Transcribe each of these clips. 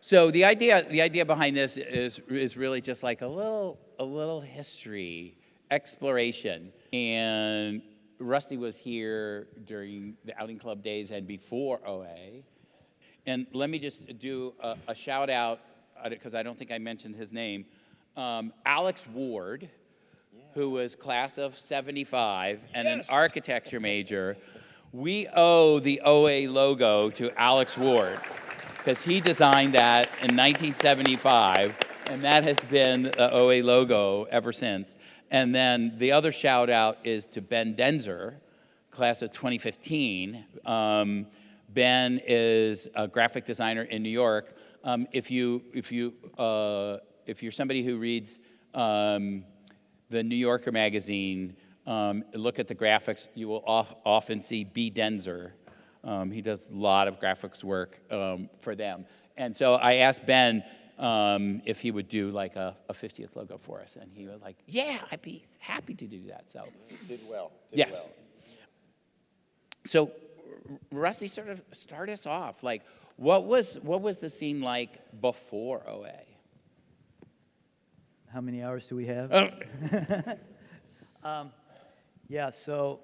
So the idea behind this is really just like a little history exploration. And Rusty was here during the outing club days and before OA. And let me just do a shout out, because I don't think I mentioned his name. Alex Ward, who was class of 75 and an architecture major. We owe the OA logo to Alex Ward, because he designed that in 1975, and that has been the OA logo ever since. And then the other shout out is to Ben Denzer, class of 2015. Ben is a graphic designer in New York. If you're somebody who reads the New Yorker magazine, look at the graphics, you will often see B. Denzer. He does a lot of graphics work for them. And so I asked Ben if he would do like a 50th logo for us. And he was like, yeah, I'd be happy to do that. So Did well. Yes. So Rusty, sort of start us off. Like, what was the scene like before OA? How many hours do we have? Oh. Yeah, so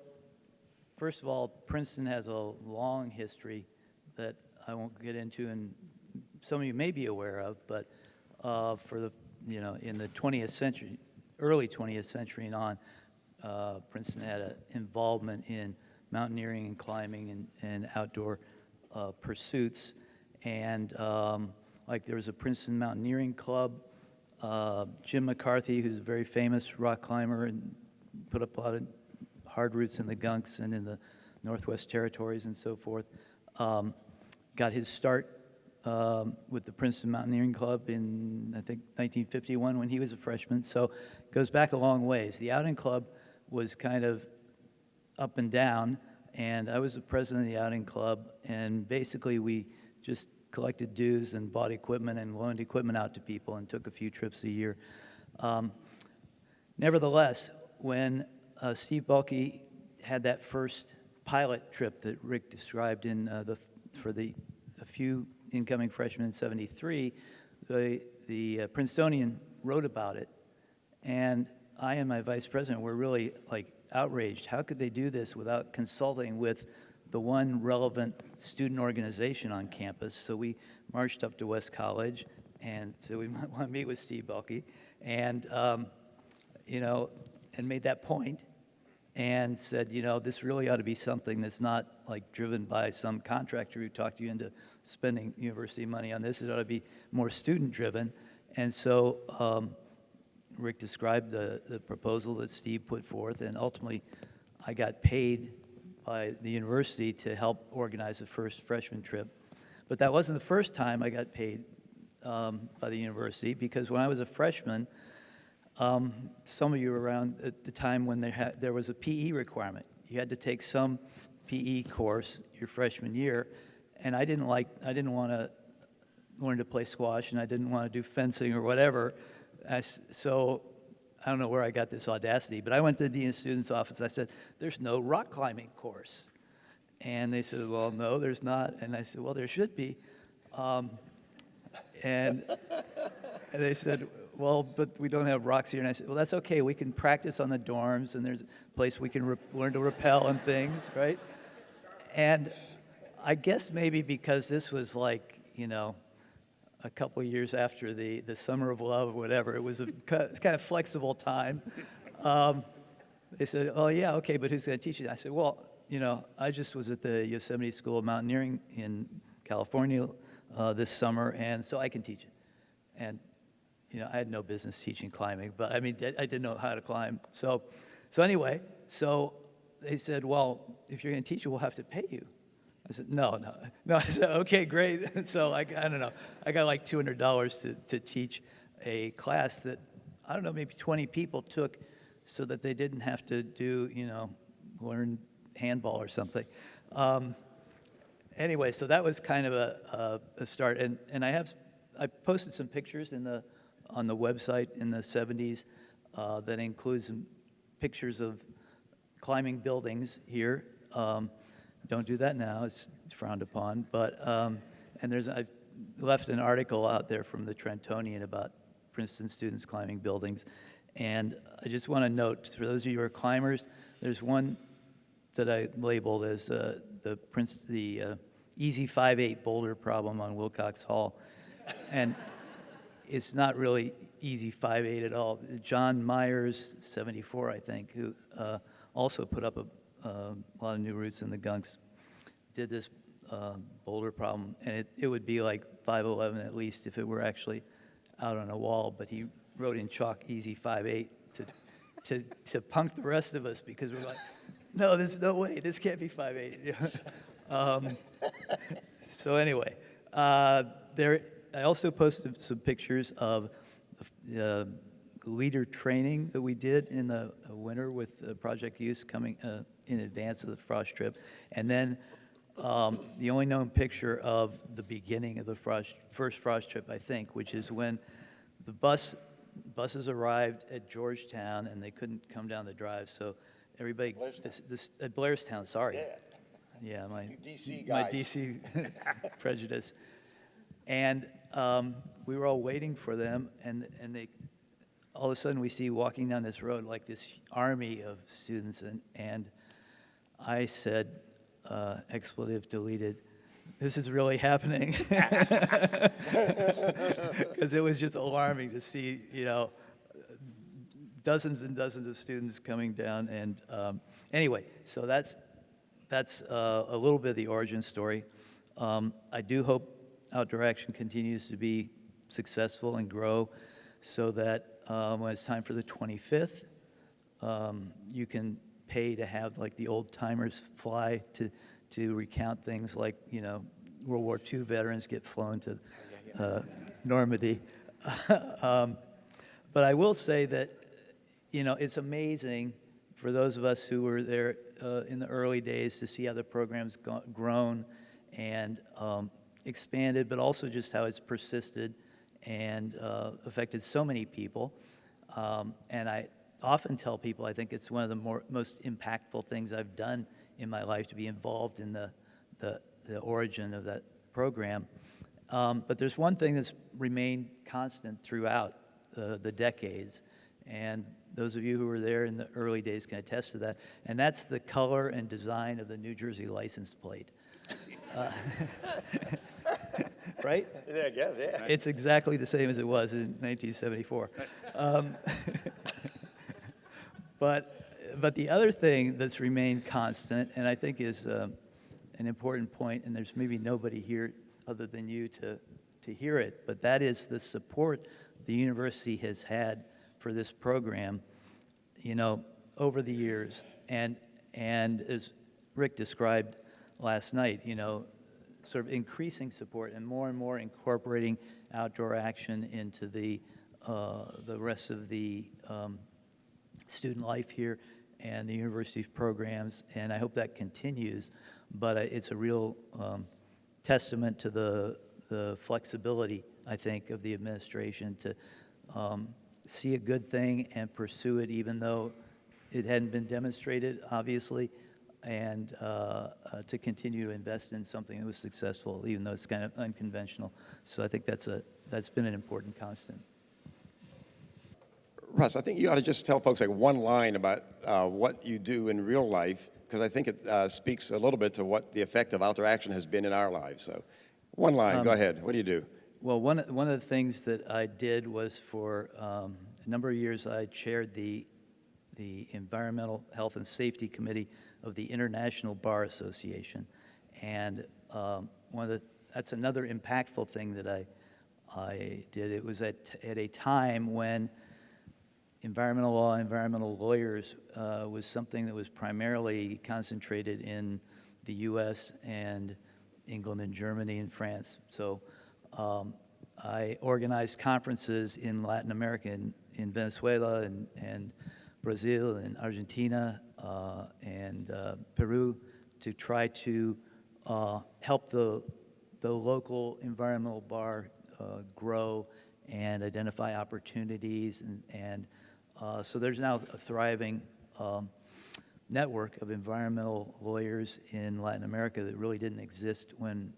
first of all, Princeton has a long history that I won't get into, and some of you may be aware of, but for the, in the 20th century, early 20th century and on, Princeton had an involvement in mountaineering and climbing and outdoor pursuits. And like there was a Princeton Mountaineering Club. Jim McCarthy, who's a very famous rock climber and put up a lot of hard routes in the Gunks and in the Northwest Territories and so forth, got his start with the Princeton Mountaineering Club in, I think, 1951 when he was a freshman. So it goes back a long ways. The outing club was kind of up and down, and I was the president of the outing club, and basically we just collected dues and bought equipment and loaned equipment out to people and took a few trips a year. Nevertheless, when Steve Bulkey had that first pilot trip that Rick described in for a few incoming freshmen in '73, the Princetonian wrote about it, and I and my vice president were really outraged. How could they do this without consulting with the one relevant student organization on campus? So we marched up to West College and said we might want to meet with Steve Bulkey, and and made that point and said, this really ought to be something that's not driven by some contractor who talked you into spending university money on this. It ought to be more student driven. And so Rick described the proposal that Steve put forth, and ultimately I got paid by the university to help organize the first freshman trip. But that wasn't the first time I got paid by the university, because when I was a freshman, some of you were around at the time when there was a PE requirement. You had to take some PE course your freshman year, and I didn't want to learn to play squash, and I didn't want to do fencing or whatever. So I don't know where I got this audacity, but I went to the dean of students' office. I said, "There's no rock climbing course," and they said, "Well, no, there's not." And I said, "Well, there should be," and they said, "Well, but we don't have rocks here." And I said, "Well, that's okay. We can practice on the dorms, and there's a place we can learn to rappel and things, right?" And I guess maybe because this was a couple of years after the Summer of Love or whatever, it was kind of flexible time. They said, "Oh, yeah, okay, but who's going to teach you?" I said, "Well, I just was at the Yosemite School of Mountaineering in California this summer, and so I can teach it." And I had no business teaching climbing, but I didn't know how to climb. So anyway, they said, "Well, if you're going to teach it, we'll have to pay you." I said, no. I said, "Okay, great." So I don't know. I got like $200 to teach a class that, I don't know, maybe 20 people took so that they didn't have to do, learn handball or something. Anyway, so that was kind of a start. And I posted some pictures on the website in the 70s that includes some pictures of climbing buildings here. Don't do that now; it's frowned upon. But and there's left an article out there from the Trentonian about Princeton students climbing buildings. And I just want to note, for those of you who are climbers, there's one that I labeled as the easy 5'8" boulder problem on Wilcox Hall. And it's not really easy 5'8" at all. John Myers, 74, I think, who also put up a lot of new routes in the Gunks, did this boulder problem, and it would be like 5'11" at least if it were actually out on a wall, but he wrote in chalk easy 5'8" to punk the rest of us, because we're like, no, there's no way, this can't be 5'8". So anyway, I also posted some pictures of the leader training that we did in the winter with Project Youth coming in advance of the Frost trip. And then the only known picture of the beginning of the first Frost trip, I think, which is when the buses arrived at Georgetown and they couldn't come down the drive. So everybody, at Blairstown, sorry. Yeah, my DC my guys. DC prejudice. And we were all waiting for them, and they, all of a sudden we see walking down this road like this army of students, and I said, expletive deleted, this is really happening. Because it was just alarming to see, dozens and dozens of students coming down. And anyway, so that's a little bit of the origin story. I do hope Outdoor Action continues to be successful and grow, so that when it's time for the 25th, you can pay to have like the old timers fly to recount things like, World War II veterans get flown to Normandy. But I will say that, it's amazing for those of us who were there in the early days to see how the program's grown and expanded, but also just how it's persisted and affected so many people. And I often tell people I think it's one of the most impactful things I've done in my life, to be involved in the origin of that program. But there's one thing that's remained constant throughout the decades, and those of you who were there in the early days can attest to that, and that's the color and design of the New Jersey license plate. Right? Yeah, I guess, yeah. It's exactly the same as it was in 1974. But the other thing that's remained constant, and I think is an important point, and there's maybe nobody here other than you to hear it, but that is the support the university has had for this program, over the years. And as Rick described last night, sort of increasing support and more incorporating Outdoor Action into the rest of the student life here and the university's programs, and I hope that continues. But it's a real testament to the flexibility, I think, of the administration to see a good thing and pursue it, even though it hadn't been demonstrated, obviously, and to continue to invest in something that was successful, even though it's kind of unconventional. So I think that's been an important constant. Russ, I think you ought to just tell folks like one line about what you do in real life, because I think it speaks a little bit to what the effect of Outdoor Action has been in our lives. So one line, go ahead. What do you do? Well, one of the things that I did was for a number of years I chaired the Environmental Health and Safety Committee of the International Bar Association. And that's another impactful thing that I did. It was at a time when environmental law, environmental lawyers was something that was primarily concentrated in the U.S. and England and Germany and France. So I organized conferences in Latin America, in Venezuela and Brazil and Argentina and Peru, to try to help the local environmental bar grow and identify opportunities, and so there's now a thriving network of environmental lawyers in Latin America that really didn't exist when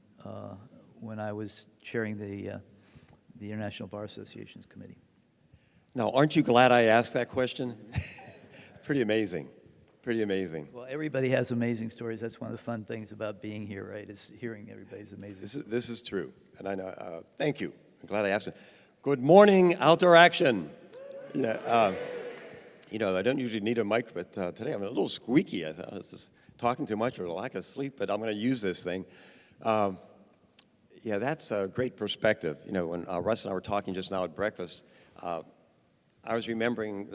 when I was chairing the International Bar Association's committee. Now, aren't you glad I asked that question? Pretty amazing. Pretty amazing. Well, everybody has amazing stories. That's one of the fun things about being here, right? Is hearing everybody's amazing. This is true, and I know. Thank you. I'm glad I asked it. Good morning, Outdoor Action. I don't usually need a mic, but today I'm a little squeaky. I thought I was just talking too much or a lack of sleep, but I'm going to use this thing. That's a great perspective. When Russ and I were talking just now at breakfast, I was remembering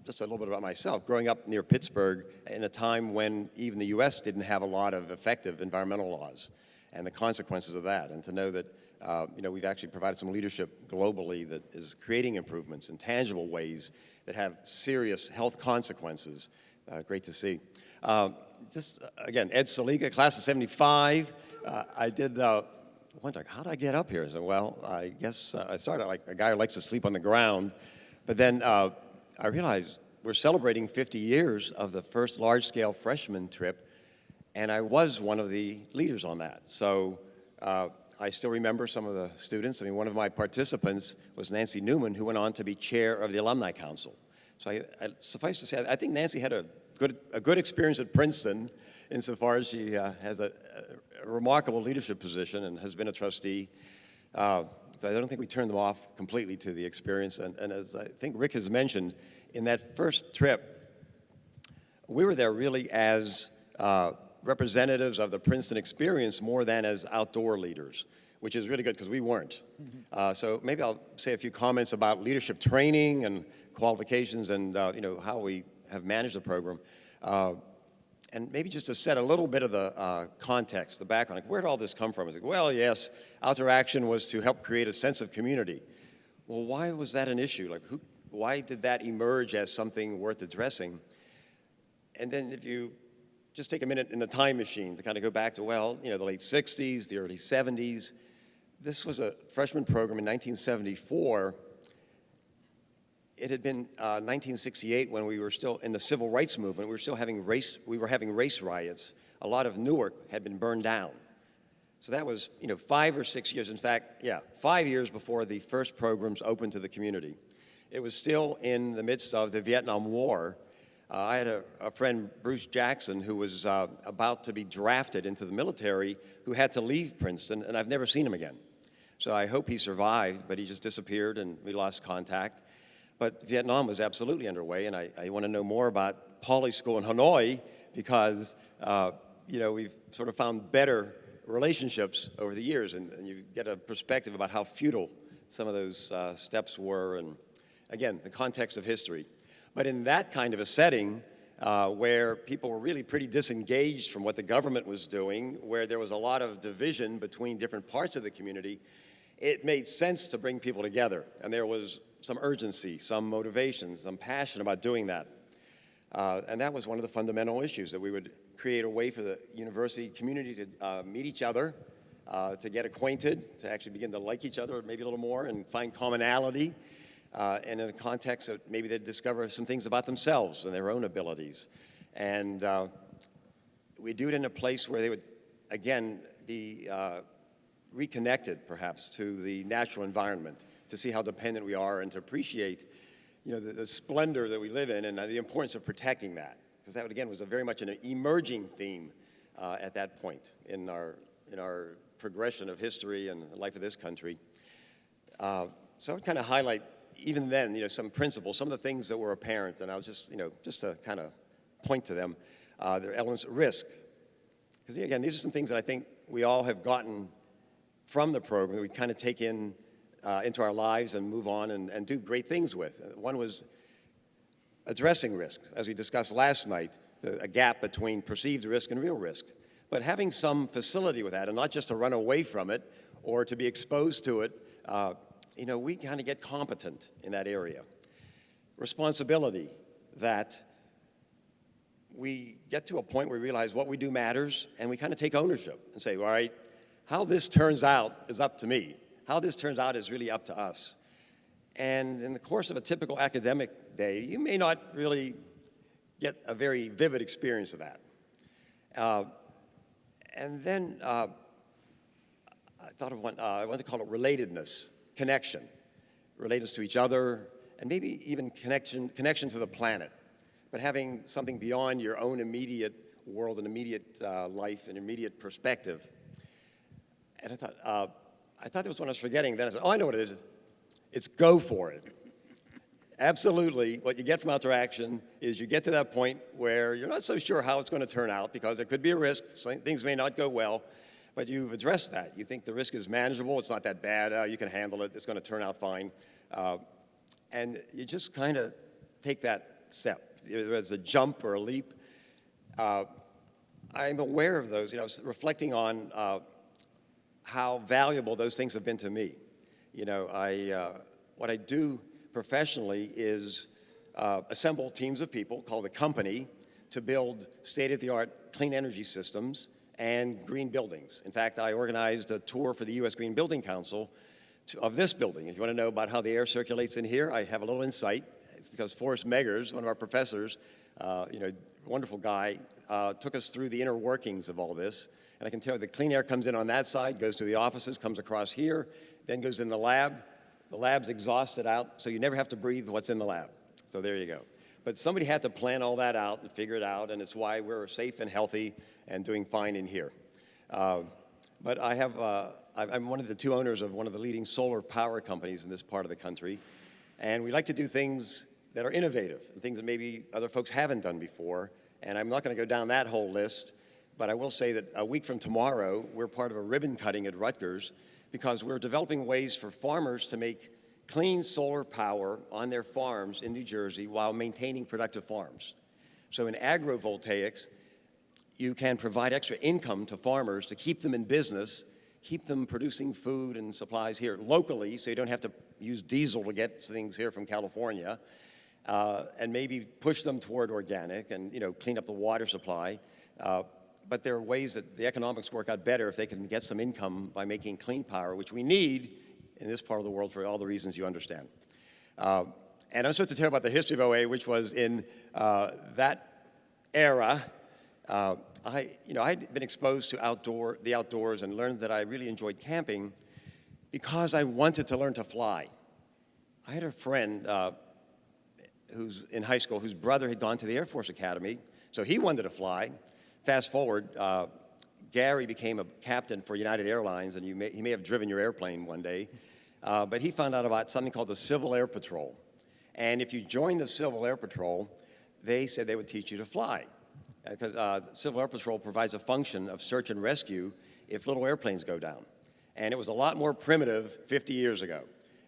just a little bit about myself, growing up near Pittsburgh in a time when even the U.S. didn't have a lot of effective environmental laws and the consequences of that, and to know that we've actually provided some leadership globally that is creating improvements in tangible ways that have serious health consequences. Great to see. Again, Ed Seliga, class of 75. I did wonder, how did I get up here? I said, well, I guess I started like a guy who likes to sleep on the ground. But then I realized we're celebrating 50 years of the first large-scale freshman trip, and I was one of the leaders on that. So I still remember some of the students. I mean, one of my participants was Nancy Newman, who went on to be chair of the Alumni Council. So I suffice to say, I think Nancy had a good experience at Princeton insofar as she has a remarkable leadership position and has been a trustee. So I don't think we turned them off completely to the experience. And as I think Rick has mentioned, in that first trip, we were there really as representatives of the Princeton experience more than as outdoor leaders, which is really good because we weren't. So maybe I'll say a few comments about leadership training and qualifications and how we have managed the program. And maybe just to set a little bit of the context, the background, like where did all this come from? It's like, well, yes, Outdoor Action was to help create a sense of community. Well, why was that an issue? Like, why did that emerge as something worth addressing? And then if you just take a minute in the time machine to kind of go back to, the late 60s, the early 70s. This was a freshman program in 1974. It had been 1968 when we were still in the civil rights movement. We were having race riots. A lot of Newark had been burned down. So that was 5 or 6 years. In fact, 5 years before the first programs opened to the community. It was still in the midst of the Vietnam War. I had a friend, Bruce Jackson, who was about to be drafted into the military, who had to leave Princeton, and I've never seen him again. So I hope he survived, but he just disappeared and we lost contact. But Vietnam was absolutely underway, and I want to know more about Pauley School in Hanoi because, we've sort of found better relationships over the years, and you get a perspective about how futile some of those steps were, and again, the context of history. But in that kind of a setting, where people were really pretty disengaged from what the government was doing, where there was a lot of division between different parts of the community, it made sense to bring people together, and there was some urgency, some motivation, some passion about doing that. And that was one of the fundamental issues, that we would create a way for the university community to meet each other, to get acquainted, to actually begin to like each other maybe a little more and find commonality, and in a context that maybe they'd discover some things about themselves and their own abilities. And we do it in a place where they would, again, be reconnected perhaps to the natural environment, to see how dependent we are and to appreciate the splendor that we live in and the importance of protecting that. Because that, again, was very much an emerging theme at that point in our progression of history and the life of this country. So I would kind of highlight, even then, some principles, some of the things that were apparent, and I'll just to kind of point to them. There are elements of risk. Because, again, these are some things that I think we all have gotten from the program that we kind of take into our lives and move on and do great things with. One was addressing risk, as we discussed last night, a gap between perceived risk and real risk. But having some facility with that, and not just to run away from it or to be exposed to it, we kind of get competent in that area. Responsibility, that we get to a point where we realize what we do matters, and we kind of take ownership and say, all right, how this turns out is up to me. How this turns out is really up to us. And in the course of a typical academic day, you may not really get a very vivid experience of that. And then I thought of one, I want to call it relatedness, connection. Relatedness to each other, and maybe even connection to the planet. But having something beyond your own immediate world and immediate life and immediate perspective. And I thought there was one I was forgetting. Then I said, oh, I know what it is. It's go for it. Absolutely, what you get from outdoor action is you get to that point where you're not so sure how it's going to turn out because it could be a risk. Things may not go well, but you've addressed that. You think the risk is manageable. It's not that bad. You can handle it. It's going to turn out fine. And you just kind of take that step. Whether it's a jump or a leap. I'm aware of those. I was reflecting on how valuable those things have been to me. What I do professionally is assemble teams of people called a company to build state-of-the-art clean energy systems and green buildings. In fact, I organized a tour for the U.S. Green Building Council of this building. If you want to know about how the air circulates in here, I have a little insight. It's because Forrest Megerman, one of our professors, wonderful guy, took us through the inner workings of all this. And I can tell you the clean air comes in on that side, goes to the offices, comes across here, then goes in the lab. The lab's exhausted out, so you never have to breathe what's in the lab. So there you go. But somebody had to plan all that out and figure it out, and it's why we're safe and healthy and doing fine in here. But I'm one of the two owners of one of the leading solar power companies in this part of the country, and we like to do things that are innovative, and things that maybe other folks haven't done before. And I'm not going to go down that whole list, but I will say that a week from tomorrow, we're part of a ribbon cutting at Rutgers because we're developing ways for farmers to make clean solar power on their farms in New Jersey while maintaining productive farms. So in agrovoltaics, you can provide extra income to farmers to keep them in business, keep them producing food and supplies here locally so you don't have to use diesel to get things here from California, and maybe push them toward organic and clean up the water supply. But there are ways that the economics work out better if they can get some income by making clean power, which we need in this part of the world for all the reasons you understand. And I'm supposed to tell you about the history of OA, which was in that era. I'd been exposed to the outdoors and learned that I really enjoyed camping because I wanted to learn to fly. I had a friend who's in high school whose brother had gone to the Air Force Academy, so he wanted to fly. Fast forward, Gary became a captain for United Airlines, and he may have driven your airplane one day, but he found out about something called the Civil Air Patrol. And if you join the Civil Air Patrol, they said they would teach you to fly. Because the Civil Air Patrol provides a function of search and rescue if little airplanes go down. And it was a lot more primitive 50 years ago.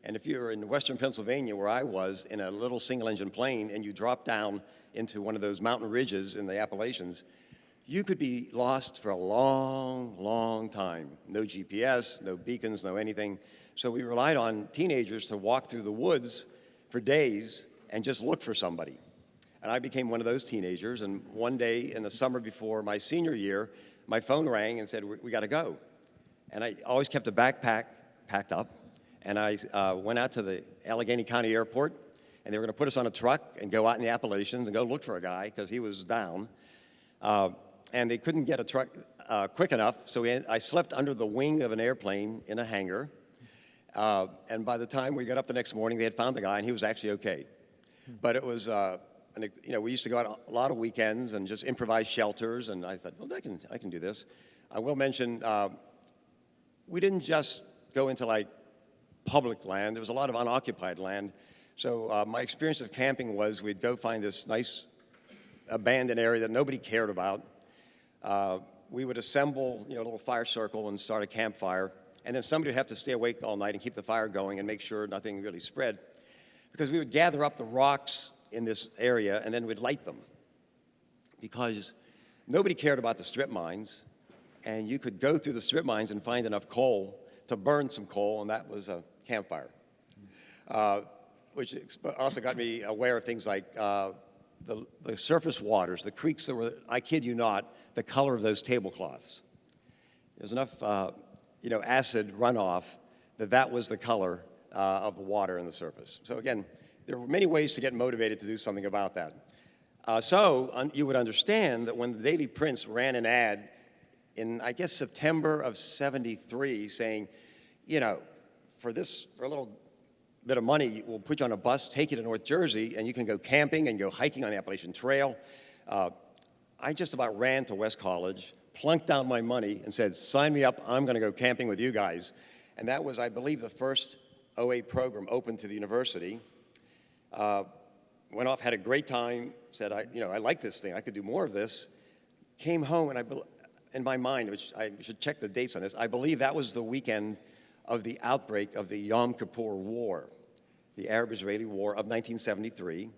And if you're in western Pennsylvania, where I was, in a little single-engine plane, and you drop down into one of those mountain ridges in the Appalachians, you could be lost for a long, long time. No GPS, no beacons, no anything. So we relied on teenagers to walk through the woods for days and just look for somebody. And I became one of those teenagers, and one day in the summer before my senior year, my phone rang and said, we got to go. And I always kept a backpack packed up, and I went out to the Allegheny County Airport, and they were going to put us on a truck and go out in the Appalachians and go look for a guy because he was down. And they couldn't get a truck quick enough, so I slept under the wing of an airplane in a hangar. And by the time we got up the next morning, they had found the guy, and he was actually okay. But it was, we used to go out a lot of weekends and just improvise shelters, and I thought, well, I can do this. I will mention, we didn't just go into like public land. There was a lot of unoccupied land. So my experience of camping was we'd go find this nice abandoned area that nobody cared about. We would assemble, a little fire circle and start a campfire, and then somebody would have to stay awake all night and keep the fire going and make sure nothing really spread. Because we would gather up the rocks in this area and then we'd light them. Because nobody cared about the strip mines, and you could go through the strip mines and find enough coal to burn some coal, and that was a campfire. Which also got me aware of things like the surface waters, the creeks that were, I kid you not, the color of those tablecloths. There's enough, acid runoff that was the color of the water in the surface. So again, there were many ways to get motivated to do something about that. You would understand that when the Daily Prince ran an ad in, I guess, September of '73, saying, you know, for a little bit of money, we'll put you on a bus, take you to North Jersey, and you can go camping and go hiking on the Appalachian Trail. I just about ran to West College, plunked down my money, and said, sign me up, I'm going to go camping with you guys. And that was, I believe, the first OA program open to the university. Went off, had a great time, said, I like this thing, I could do more of this. Came home, and in my mind, which I should check the dates on this, I believe that was the weekend of the outbreak of the Yom Kippur War, the Arab-Israeli War of 1973.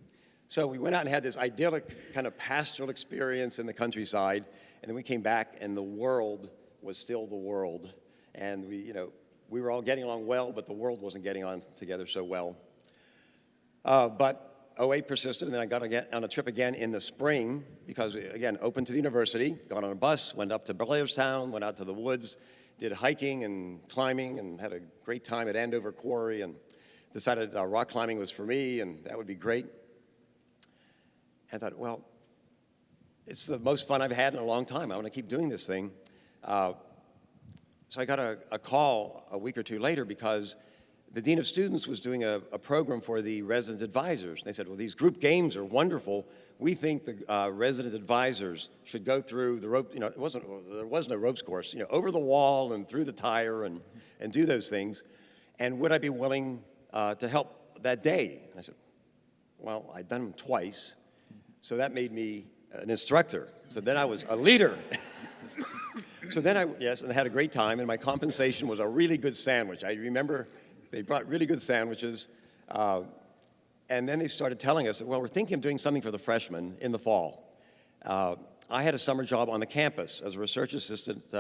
So we went out and had this idyllic kind of pastoral experience in the countryside, and then we came back, and the world was still the world. And we were all getting along well, but the world wasn't getting on together so well. But OA persisted, and then I got to get on a trip again in the spring because, again, open to the university, got on a bus, went up to Blairstown, went out to the woods, did hiking and climbing, and had a great time at Andover Quarry, and decided rock climbing was for me, and that would be great. I thought, well, it's the most fun I've had in a long time. I want to keep doing this thing. So I got a call a week or two later because the Dean of Students was doing a program for the resident advisors. They said, well, these group games are wonderful. We think the resident advisors should go through the rope, there wasn't a ropes course, over the wall and through the tire and do those things. And would I be willing to help that day? And I said, well, I'd done them twice, so that made me an instructor. So then I was a leader. So then and I had a great time, and my compensation was a really good sandwich. I remember they brought really good sandwiches, and then they started telling us, well, we're thinking of doing something for the freshmen in the fall. I had a summer job on the campus as a research assistant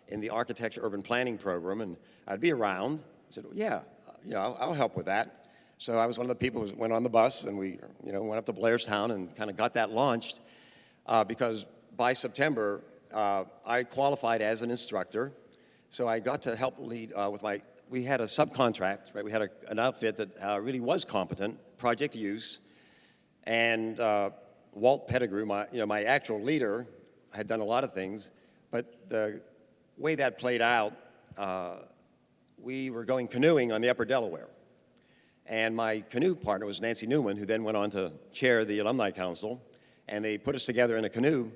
in the architecture urban planning program, and I'd be around. I said, well, yeah, I'll help with that. So I was one of the people who went on the bus, and we went up to Blairstown and kind of got that launched because by September, I qualified as an instructor. So I got to help lead we had a subcontract, right? We had an outfit that really was competent, Project Use, and Walt Pettigrew, my actual leader, had done a lot of things, but the way that played out, we were going canoeing on the Upper Delaware. And my canoe partner was Nancy Newman, who then went on to chair the Alumni Council, and they put us together in a canoe,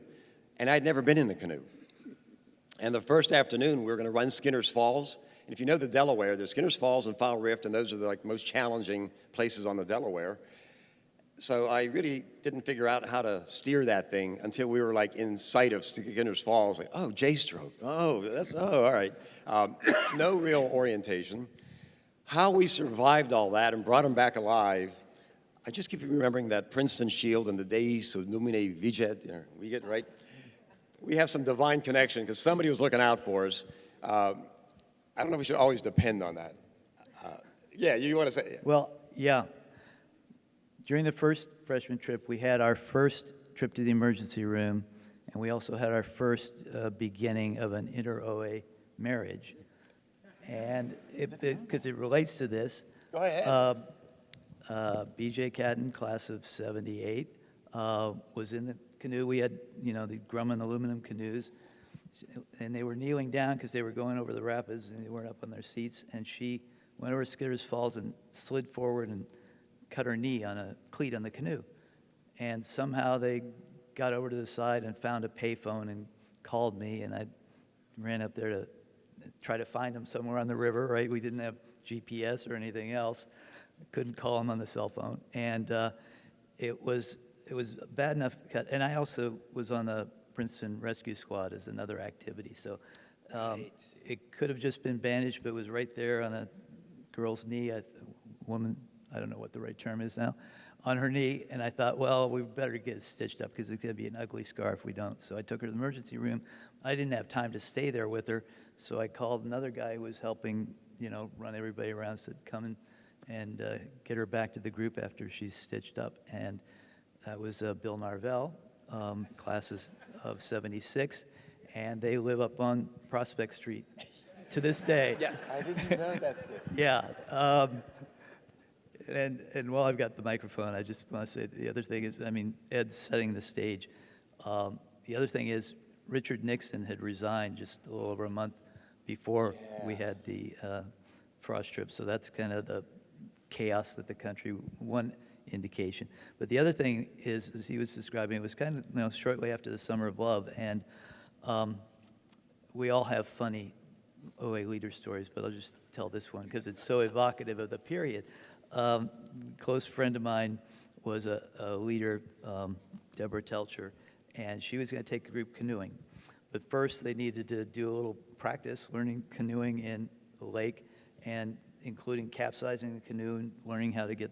and I'd never been in the canoe. And the first afternoon, we were going to run Skinner's Falls. And if you know the Delaware, there's Skinner's Falls and Foul Rift, and those are the most challenging places on the Delaware. So I really didn't figure out how to steer that thing until we were in sight of Skinner's Falls. J-stroke. All right. No real orientation. How we survived all that and brought them back alive, I just keep remembering that Princeton shield and the Deus Numine Viget. We get right. We have some divine connection because somebody was looking out for us. I don't know if we should always depend on that. You want to say? Well, yeah. During the first freshman trip, we had our first trip to the emergency room, and we also had our first beginning of an inter-OA marriage. And because it relates to this, Go ahead. B.J. Catton, class of '78, was in the canoe. We had, the Grumman aluminum canoes, and they were kneeling down because they were going over the rapids, and they weren't up on their seats. And she went over Skinner's Falls and slid forward and cut her knee on a cleat on the canoe. And somehow they got over to the side and found a payphone and called me, and I ran up there to try to find them somewhere on the river, right? We didn't have GPS or anything else. Couldn't call them on the cell phone. And it was bad enough to cut. And I also was on the Princeton Rescue Squad as another activity. So it could have just been bandaged, but it was right there on a girl's knee, a woman, I don't know what the right term is now, on her knee. And I thought, well, we better get it stitched up because it's going to be an ugly scar if we don't. So I took her to the emergency room. I didn't have time to stay there with her. So I called another guy who was helping, run everybody around, said, come and get her back to the group after she's stitched up. And that was Bill Narvell, classes of '76, and they live up on Prospect Street to this day. Yeah. I didn't know that's it. Yeah. And while I've got the microphone, I just want to say the other thing is, Ed's setting the stage. The other thing is, Richard Nixon had resigned just a little over a month before we had the frost trip. So that's kind of the chaos that the country, one indication. But the other thing is, as he was describing, it was kind of shortly after the Summer of Love, and we all have funny OA leader stories, but I'll just tell this one because it's so evocative of the period. Close friend of mine was a leader, Deborah Telcher, and she was going to take a group canoeing. But first they needed to do a little practice learning canoeing in the lake, and including capsizing the canoe and learning how to get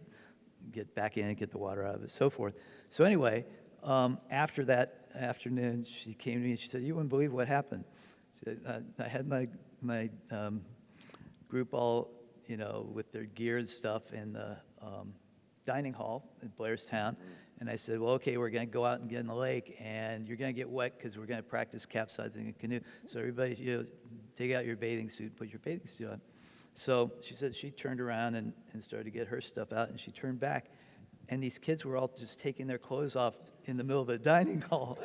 back in and get the water out of it, so forth. So anyway, after that afternoon, she came to me and she said, "You wouldn't believe what happened." She said, I had my group all, with their gear and stuff in the dining hall in Blairstown. And I said, well, okay, we're going to go out and get in the lake, and you're going to get wet because we're going to practice capsizing a canoe. So everybody, take out your bathing suit, put your bathing suit on. So she said she turned around and started to get her stuff out, and she turned back, and these kids were all just taking their clothes off in the middle of the dining hall.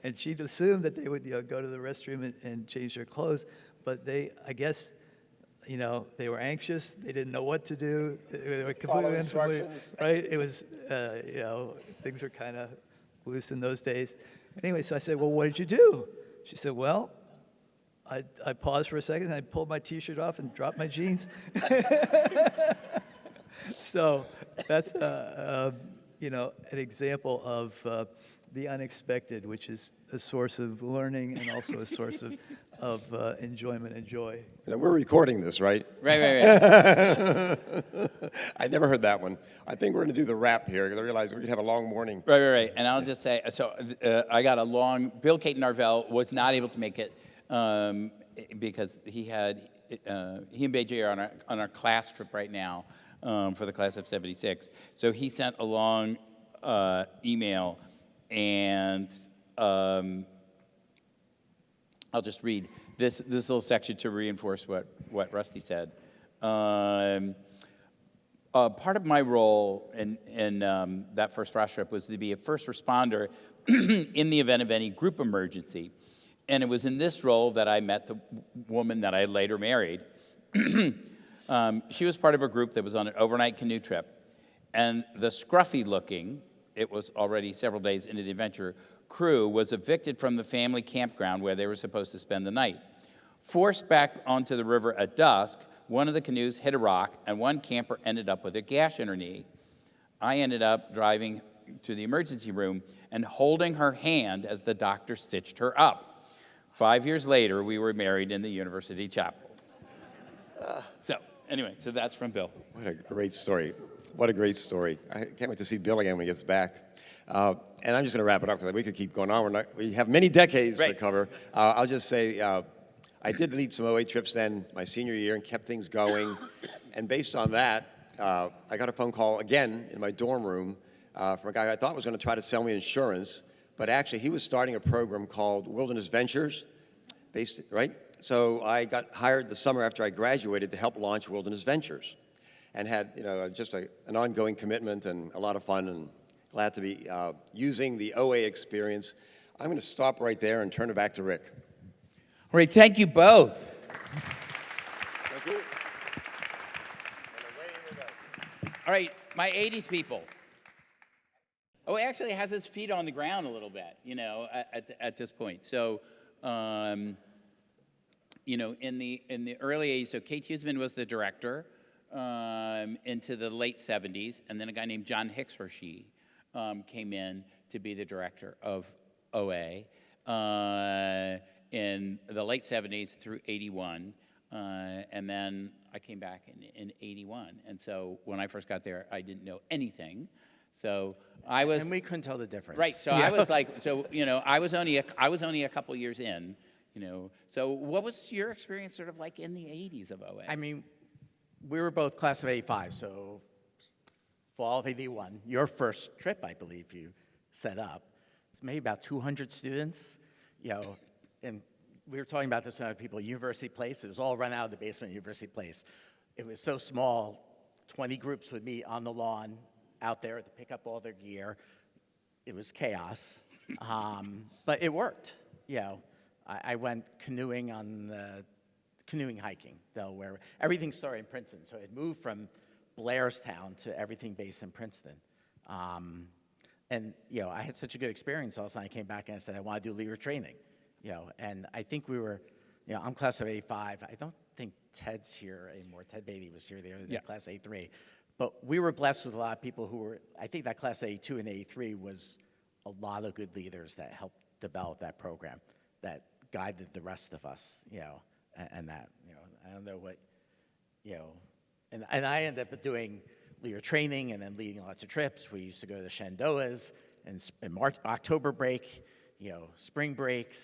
And she'd assumed that they would go to the restroom and change their clothes, but they, I guess, they were anxious. They didn't know what to do. They were completely unfamiliar, right? It was, things were kind of loose in those days. Anyway, so I said, well, what did you do? She said, well, I paused for a second, and I pulled my T-shirt off and dropped my jeans. So that's, an example of the unexpected, which is a source of learning and also a source of enjoyment and joy. We're recording this, right? Right. I never heard that one. I think we're going to do the wrap here because I realized we could have a long morning. Right. And I'll just say, so I got Bill Caton Narvell was not able to make it because he and BJ are on our class trip right now for the class of 76. So he sent a long email, and I'll just read this little section to reinforce what Rusty said. Part of my role in that first frost trip was to be a first responder in the event of any group emergency. And it was in this role that I met the woman that I later married. She was part of a group that was on an overnight canoe trip. And the scruffy-looking, it was already several days into the adventure, crew was evicted from the family campground where they were supposed to spend the night. Forced back onto the river at dusk, one of the canoes hit a rock, and one camper ended up with a gash in her knee. I ended up driving to the emergency room and holding her hand as the doctor stitched her up. 5 years later, we were married in the University Chapel. So that's from Bill. What a great story. What a great story. I can't wait to see Bill again when he gets back. And I'm just going to wrap it up because we could keep going on. We have many decades to cover. I'll just say I did lead some OA trips then my senior year and kept things going. And based on that, I got a phone call again in my dorm room from a guy I thought was going to try to sell me insurance, but actually he was starting a program called Wilderness Ventures, right? So I got hired the summer after I graduated to help launch Wilderness Ventures, and had just an ongoing commitment and a lot of fun, and glad to be using the OA experience. I'm going to stop right there and turn it back to Rick. All right, thank you both. Thank you. All right, my 80s people. Oh, it actually has its feet on the ground a little bit, at this point. So, in the early 80s, so Kate Huseman was the director into the late 70s, and then a guy named John Hicks-Hershey came in to be the director of OA in the late 70s through 81, and then I came back in 81. And so when I first got there, I didn't know anything. So I was, and we couldn't tell the difference. Right. So I was like, I was only a couple years in. So what was your experience sort of like in the 80s of OA? I mean, we were both class of 85, so fall of 81. Your first trip, I believe you set up. It's maybe about 200 students, and we were talking about this with other people, University Place. It was all run out of the basement of University Place. It was so small, 20 groups would meet on the lawn out there to pick up all their gear. It was chaos, but it worked. I went canoeing on the canoeing hiking, Delaware. Everything started in Princeton, so it moved from Blairstown to everything based in Princeton. And I had such a good experience. All of a sudden, I came back and I said, I want to do leader training. And I think we were, I'm class of '85. I don't think Ted's here anymore. Ted Beatty was here the other day, class '83. But we were blessed with a lot of people who were, I think that class '82 and '83 was a lot of good leaders that helped develop that program, that guided the rest of us, and that, I don't know what, and I ended up doing leader training and then leading lots of trips. We used to go to the Shenandoahs and October break, spring breaks,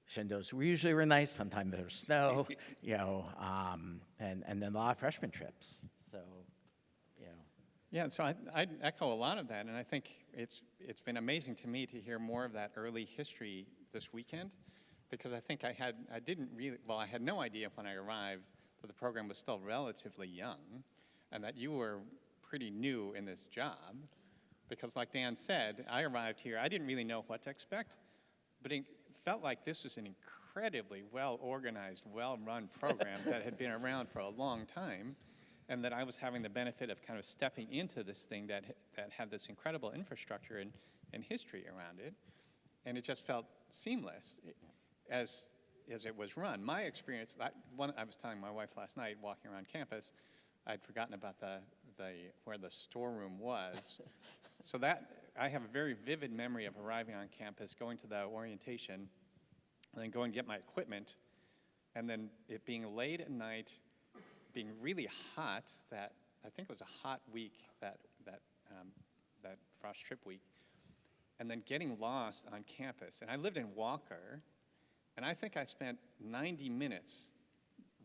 Shenandoahs usually were nice. Sometimes there was snow, and then a lot of freshman trips. So, Yeah, so I'd echo a lot of that, and I think it's been amazing to me to hear more of that early history this weekend, because I think I had no idea when I arrived that the program was still relatively young, and that you were pretty new in this job, because like Dan said, I arrived here, I didn't really know what to expect, but it felt like this was an incredibly well-organized, well-run program that had been around for a long time, and that I was having the benefit of kind of stepping into this thing that had this incredible infrastructure and history around it, and it just felt seamless as it was run. My experience, I was telling my wife last night, walking around campus, I'd forgotten about where the storeroom was, so that I have a very vivid memory of arriving on campus, going to the orientation, and then going to get my equipment, and then it being late at night, being really hot. That I think it was a hot week, that frost trip week, and then getting lost on campus. And I lived in Walker, and I think I spent 90 minutes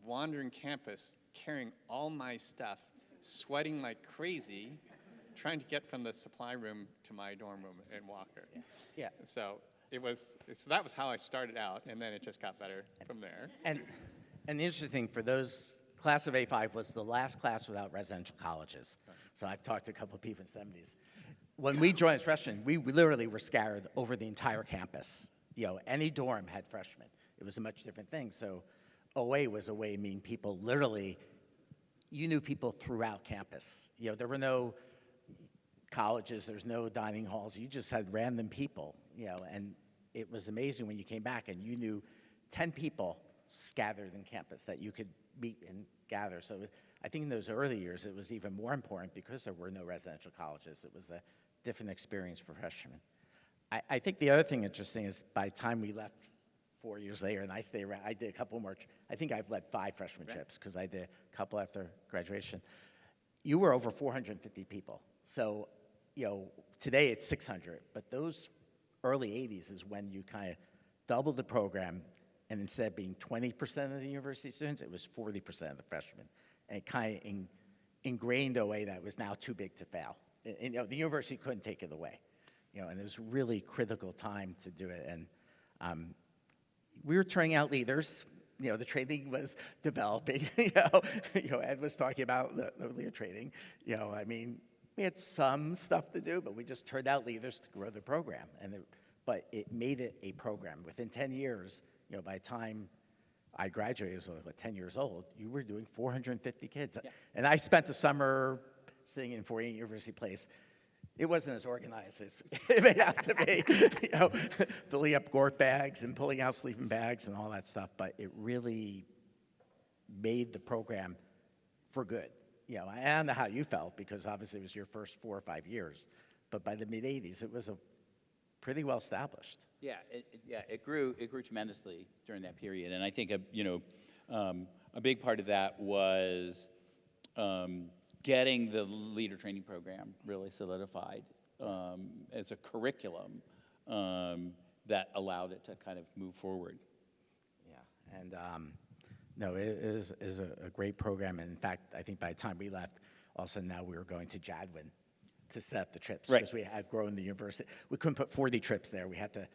wandering campus, carrying all my stuff, sweating like crazy, trying to get from the supply room to my dorm room in Walker. Yeah. So that was how I started out, and then it just got better from there. And the interesting thing for those, class of '85 was the last class without residential colleges. So I've talked to a couple of people in the '70s. When we joined as freshmen, we literally were scattered over the entire campus. Any dorm had freshmen. It was a much different thing. So OA was a way, people literally, you knew people throughout campus. There were no colleges, there's no dining halls. You just had random people, and it was amazing when you came back and you knew 10 people scattered in campus that you could meet and gather. So I think in those early years, it was even more important because there were no residential colleges. It was a different experience for freshmen. I think the other thing interesting is by the time we left 4 years later, and I stayed around, I did a couple more, I think I've led 5 freshman trips because I did a couple after graduation. You were over 450 people. So, today it's 600, but those early 80s is when you kind of doubled the program, and instead of being 20% of the university students, it was 40% of the freshmen. And it kind of ingrained a way that was now too big to fail. And, the university couldn't take it away. And it was a really critical time to do it. And we were turning out leaders. The training was developing. Ed was talking about the leader training. We had some stuff to do, but we just turned out leaders to grow the program. But it made it a program. Within 10 years, by the time I graduated, I was like 10 years old, you were doing 450 kids. Yeah. And I spent the summer sitting in 48 University Place. It wasn't as organized as it made out to be, filling up GORT bags and pulling out sleeping bags and all that stuff. But it really made the program for good. I don't know how you felt because obviously it was your first 4 or 5 years. But by the mid-'80s, it was a pretty well established. Yeah, it grew tremendously during that period, and I think a big part of that was getting the leader training program really solidified as a curriculum that allowed it to kind of move forward. Yeah, and no, it is a great program, and in fact, I think by the time we left, all of a sudden now we were going to Jadwin to set up the trips because we had grown the university. We couldn't put 40 trips there. We had to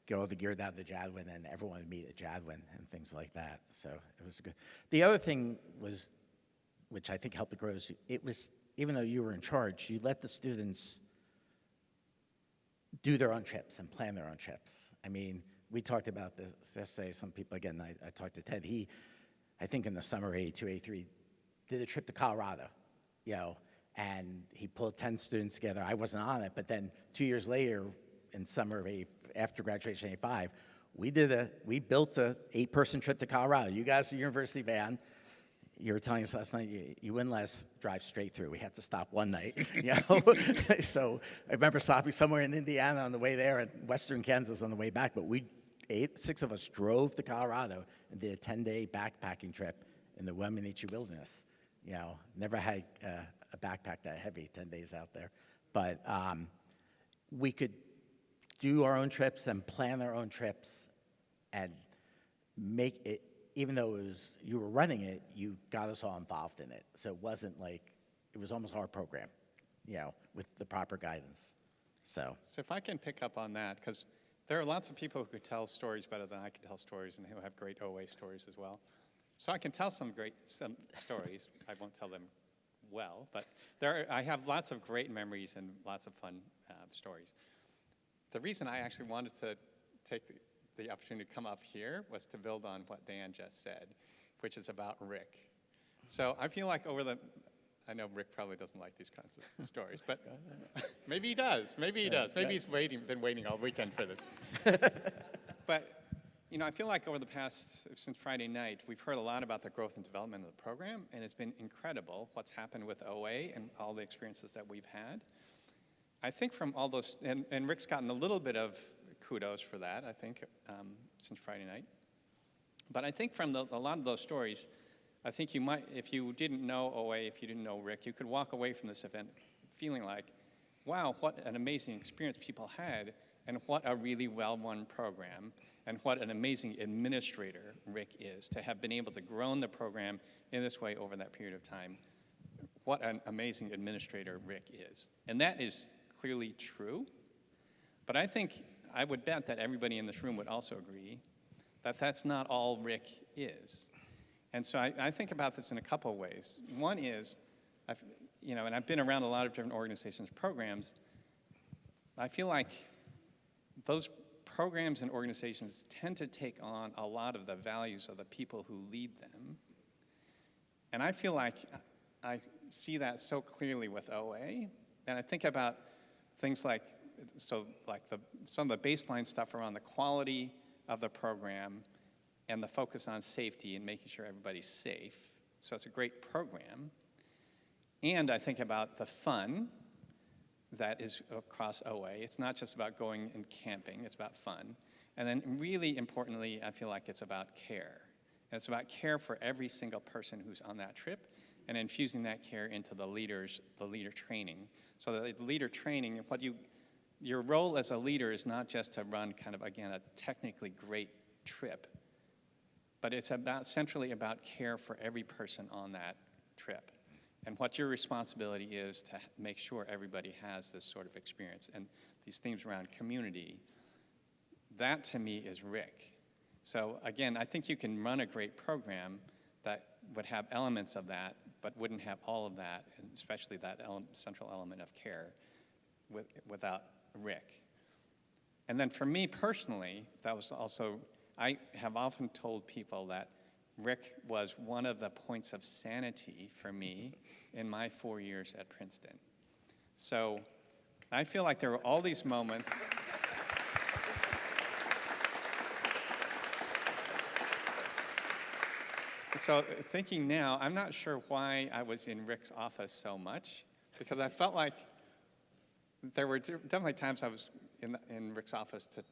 get all the gear down to Jadwin, and everyone would meet at Jadwin and things like that. So it was good. The other thing was, which I think helped to grow, is it was, even though you were in charge, you let the students do their own trips and plan their own trips. we talked about this, just say some people, again, I talked to Ted, I think in the summer of 82, 83, did a trip to Colorado, and he pulled 10 students together. I wasn't on it, but then 2 years later, in summer of after graduation 85, we built a 8-person trip to Colorado. You guys, the university van, you were telling us last night, you wouldn't let us drive straight through. We had to stop one night, So I remember stopping somewhere in Indiana on the way there and western Kansas on the way back. But 6 of us drove to Colorado and did a 10-day backpacking trip in the Weminichi Wilderness. Never had a backpack that heavy, 10 days out there. But we could do our own trips and plan our own trips and make it, even though you were running it, you got us all involved in it. So it wasn't like, it was almost our program, with the proper guidance. So if I can pick up on that, because there are lots of people who could tell stories better than I can tell stories, and who have great OA stories as well. So I can tell some stories. I won't tell them well, but I have lots of great memories and lots of fun stories. The reason I actually wanted to take the opportunity to come up here was to build on what Dan just said, which is about Rick. So I feel like I know Rick probably doesn't like these kinds of stories, but maybe he does. Maybe he does. Maybe he's been waiting all weekend for this. But, I feel like over the past, since Friday night, we've heard a lot about the growth and development of the program, and it's been incredible what's happened with OA and all the experiences that we've had. I think from all those, and Rick's gotten a little bit of kudos for that, I think, since Friday night. But I think from a lot of those stories, I think you might, if you didn't know OA, if you didn't know Rick, you could walk away from this event feeling like, wow, what an amazing experience people had, and what a really well-run program, and what an amazing administrator Rick is, to have been able to grow the program in this way over that period of time. What an amazing administrator Rick is. And that is clearly true, but I would bet that everybody in this room would also agree that that's not all Rick is. And so I think about this in a couple of ways. One is, and I've been around a lot of different organizations, programs. I feel like those programs and organizations tend to take on a lot of the values of the people who lead them. And I feel like I see that so clearly with OA. And I think about things like, some of the baseline stuff around the quality of the program and the focus on safety and making sure everybody's safe. So it's a great program. And I think about the fun that is across OA. It's not just about going and camping, it's about fun. And then really importantly, I feel like it's about care. And it's about care for every single person who's on that trip, and infusing that care into the leader training. So that the leader training, your role as a leader is not just to run kind of, again, a technically great trip, but it's centrally about care for every person on that trip, and what your responsibility is to make sure everybody has this sort of experience. And these themes around community, that to me is Rick. So again, I think you can run a great program that would have elements of that, but wouldn't have all of that, and especially that central element of care, without Rick. And then for me personally, that was also, I have often told people that Rick was one of the points of sanity for me in my 4 years at Princeton. So I feel like there were all these moments. So thinking now, I'm not sure why I was in Rick's office so much, because I felt like there were definitely times I was in Rick's office to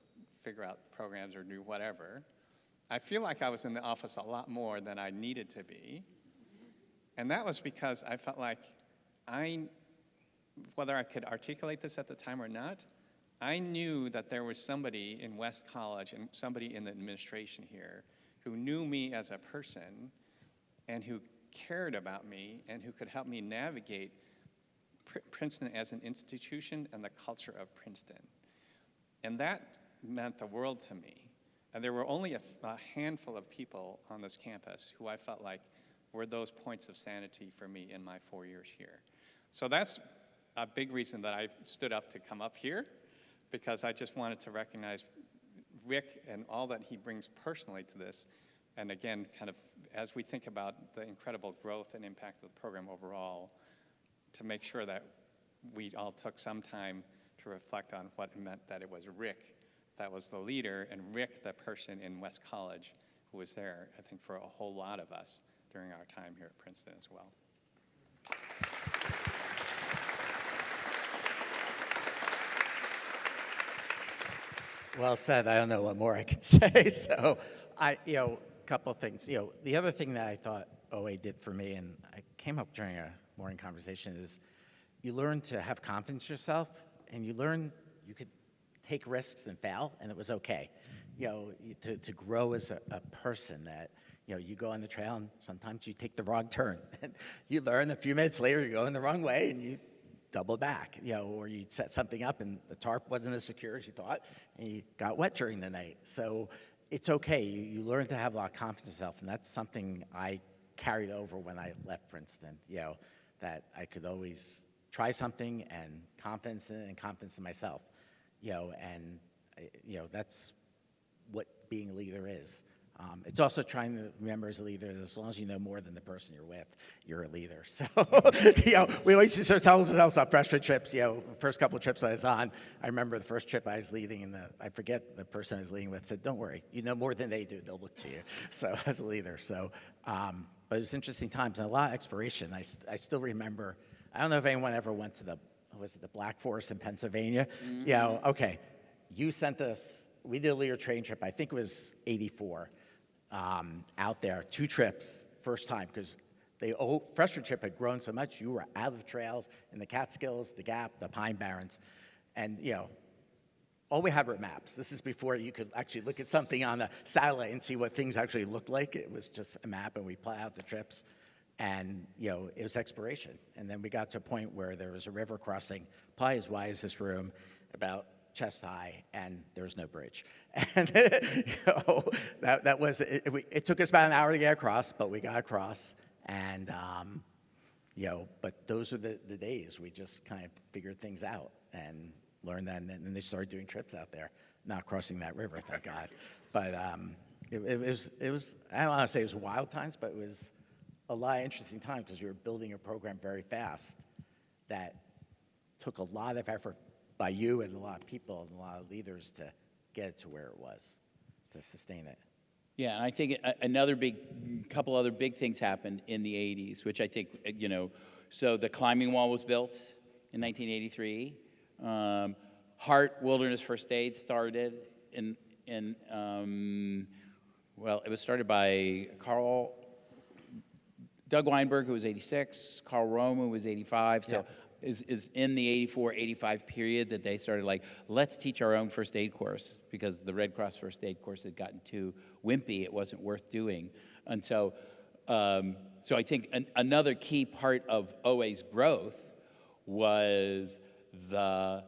figure out programs or do whatever. I feel like I was in the office a lot more than I needed to be. And that was because I felt like whether I could articulate this at the time or not, I knew that there was somebody in West College and somebody in the administration here who knew me as a person and who cared about me and who could help me navigate Princeton as an institution and the culture of Princeton. And that meant the world to me. And there were only a handful of people on this campus who I felt like were those points of sanity for me in my 4 years here. So that's a big reason that I stood up to come up here, because I just wanted to recognize Rick and all that he brings personally to this, and again, kind of as we think about the incredible growth and impact of the program overall, to make sure that we all took some time to reflect on what it meant that it was Rick that was the leader, and Rick, the person in West College who was there, I think, for a whole lot of us during our time here at Princeton as well. Well said. I don't know what more I can say. So, a couple of things. The other thing that I thought OA did for me, and I came up during a morning conversation, is you learn to have confidence in yourself, and you learn you could take risks and fail, and it was okay. To grow as a person, that you go on the trail and sometimes you take the wrong turn, and you learn a few minutes later you're going the wrong way, and you double back, or you set something up and the tarp wasn't as secure as you thought, and you got wet during the night. So it's okay. You learn to have a lot of confidence in yourself, and that's something I carried over when I left Princeton, that I could always try something, and confidence in it and confidence in myself, and that's what being a leader is. It's also trying to remember as a leader that as long as you know more than the person you're with, you're a leader. So, we always used to tell ourselves on freshman trips, first couple of trips I was on, I remember the first trip I was leading, and I forget the person I was leading with said, don't worry, you know more than they do, they'll look to you. So, as a leader. So, but it was interesting times and a lot of exploration. I still remember, I don't know if anyone ever went to the Black Forest in Pennsylvania? Mm-hmm. Okay, you sent us, we did a leader training trip, I think it was 84. Out there, 2 trips, first time, because the freshman trip had grown so much, you were out of trails in the Catskills, the Gap, the Pine Barrens, and all we had were maps. This is before you could actually look at something on a satellite and see what things actually looked like. It was just a map, and we plot out the trips, and it was exploration. And then we got to a point where there was a river crossing, probably as wide as this room, about chest high, and there was no bridge. And that was it. It took us about an hour to get across, but we got across. And but those are the days we just kind of figured things out and learned that. And then they started doing trips out there, not crossing that river, thank God. But it was I don't want to say it was wild times, but it was a lot of interesting times because you were building a program very fast that took a lot of effort by you and a lot of people and a lot of leaders to get it to where it was, to sustain it. Yeah, and I think couple other big things happened in the 80s, which I think, so the climbing wall was built in 1983. Hart Wilderness First Aid started it was started by Doug Weinberg, who was 86, Carl Rome, who was 85, so is in the 84-85 period that they started let's teach our own first aid course, because the Red Cross first aid course had gotten too wimpy, it wasn't worth doing. And so I think another key part of OA's growth was the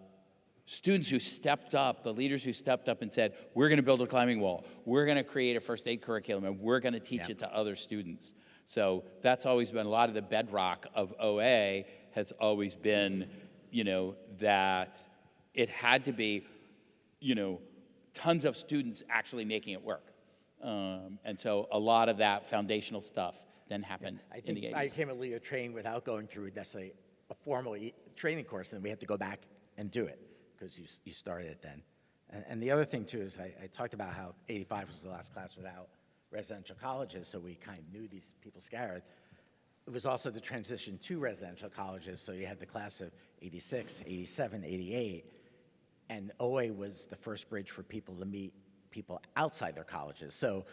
students who stepped up, the leaders who stepped up and said, we're going to build a climbing wall, we're going to create a first aid curriculum, and we're going to teach it to other students. So that's always been a lot of the bedrock of OA, has always been, that it had to be, tons of students actually making it work. And so a lot of that foundational stuff then happened in the 80s. I became a leader trained without going through necessarily a formal training course, and we had to go back and do it because you started it then. And the other thing, too, is I talked about how 85 was the last class without residential colleges, so we kind of knew these people scattered. It was also the transition to residential colleges, so you had the class of 86, 87, 88, and OA was the first bridge for people to meet people outside their colleges. So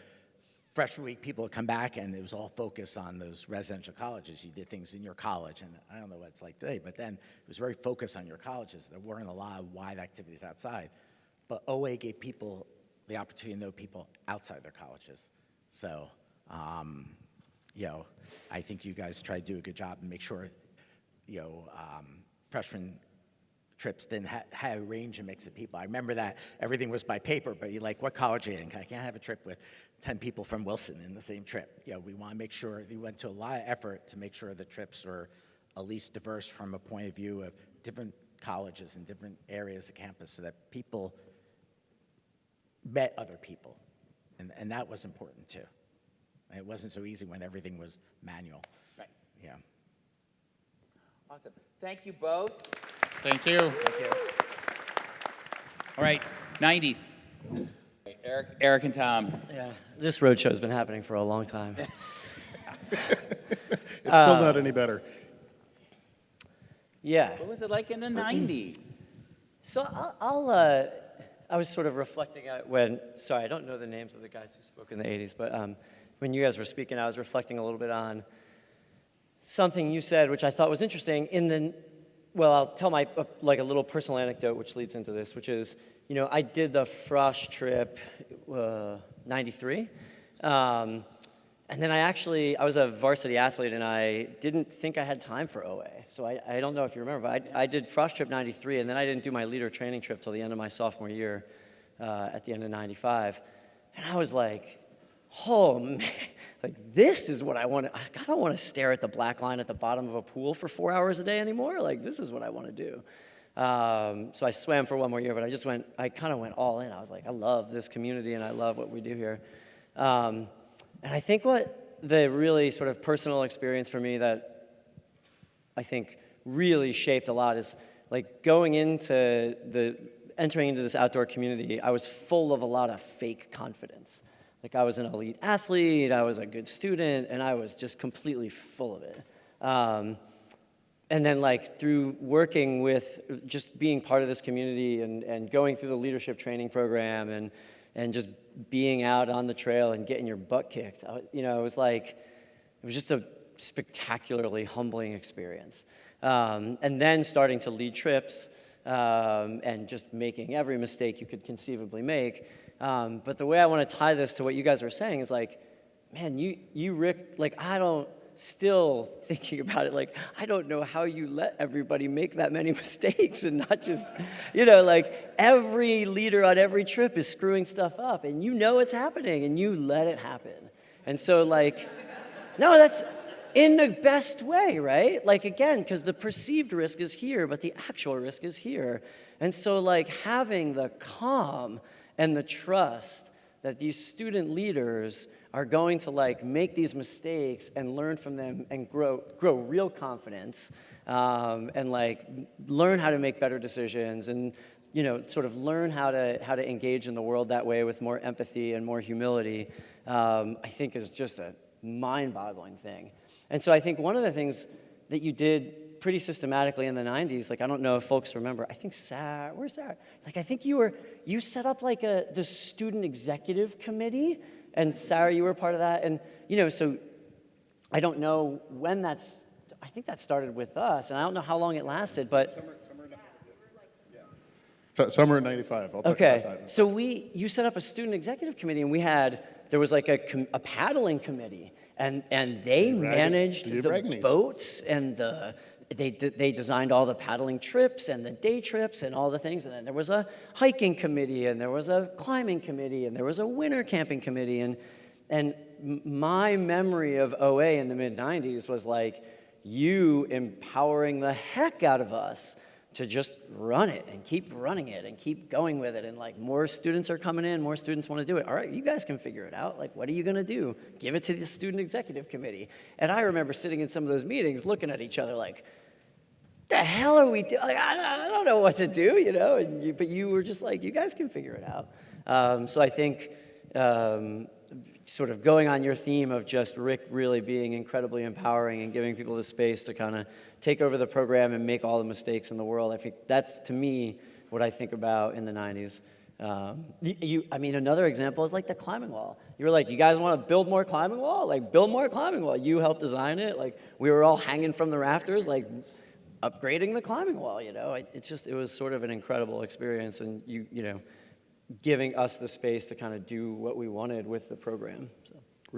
freshman week, people would come back, and it was all focused on those residential colleges. You did things in your college, and I don't know what it's like today, but then it was very focused on your colleges. There weren't a lot of wide activities outside, but OA gave people the opportunity to know people outside their colleges. So, I think you guys try to do a good job and make sure, freshman trips then had a range and mix of people. I remember that everything was by paper, but you're like, what college are you in? I can't have a trip with 10 people from Wilson in the same trip. We want to make sure, we went to a lot of effort to make sure the trips were at least diverse from a point of view of different colleges and different areas of campus so that people met other people, and that was important too. And it wasn't so easy when everything was manual. Right. Yeah. Awesome. Thank you both. Thank you. Thank you. All right, 90s. Eric and Tom. Yeah, this roadshow's been happening for a long time. It's still not any better. Yeah. What was it like in the 90s? So I was sort of reflecting sorry, I don't know the names of the guys who spoke in the 80s, but when you guys were speaking, I was reflecting a little bit on something you said, which I thought was interesting. I'll tell my, like a little personal anecdote, which leads into this, which is, I did the Frye trip, 93. And then I was a varsity athlete, and I didn't think I had time for OA. So I don't know if you remember, but I did Frye trip 93, and then I didn't do my leader training trip till the end of my sophomore year, at the end of 95. And I was like, oh man, like this is what I want to, I don't want to stare at the black line at the bottom of a pool for 4 hours a day anymore. Like this is what I want to do. So I swam for one more year, but I kind of went all in. I was like, I love this community and I love what we do here. And I think what the really sort of personal experience for me that I think really shaped a lot is like entering into this outdoor community, I was full of a lot of fake confidence. Like I was an elite athlete, I was a good student, and I was just completely full of it. And then like through working with, just being part of this community and going through the leadership training program and just being out on the trail and getting your butt kicked, it was just a spectacularly humbling experience. And then starting to lead trips and just making every mistake you could conceivably make. But the way I want to tie this to what you guys were saying is like, man, you Rick, like still thinking about it, like, I don't know how you let everybody make that many mistakes and not just, like every leader on every trip is screwing stuff up and it's happening and you let it happen. And so like, no, that's in the best way, right? Like again, because the perceived risk is here, but the actual risk is here. And so like having the calm and the trust that these student leaders are going to like make these mistakes and learn from them and grow real confidence and like learn how to make better decisions and sort of learn how to engage in the world that way with more empathy and more humility, I think is just a mind-boggling thing. And so I think one of the things that you did pretty systematically in the 90s, like I don't know if folks remember, I think where's Sarah? Like I think you set up like the student executive committee, and Sarah, you were part of that, and so I don't know when I think that started with us, and I don't know how long it lasted, but Summer of 95, I'll talk about that. So you set up a student executive committee, and there was like a paddling committee, and they managed the boats and they designed all the paddling trips and the day trips and all the things. And then there was a hiking committee and there was a climbing committee and there was a winter camping committee. And my memory of OA in the mid-90s was like you empowering the heck out of us to just run it and keep running it and keep going with it. And like more students are coming in, more students want to do it. All right, you guys can figure it out. Like, what are you going to do? Give it to the student executive committee. And I remember sitting in some of those meetings looking at each other like, the hell are we doing? Like, I don't know what to do, but you were just like, you guys can figure it out. So I think sort of going on your theme of just Rick really being incredibly empowering and giving people the space to kind of take over the program and make all the mistakes in the world. I think that's, to me, what I think about in the 90s. Another example is like the climbing wall. You were like, you guys want to build more climbing wall? Like, build more climbing wall. You helped design it. Like, we were all hanging from the rafters, like, upgrading the climbing wall, It was sort of an incredible experience, and giving us the space to kind of do what we wanted with the program. So.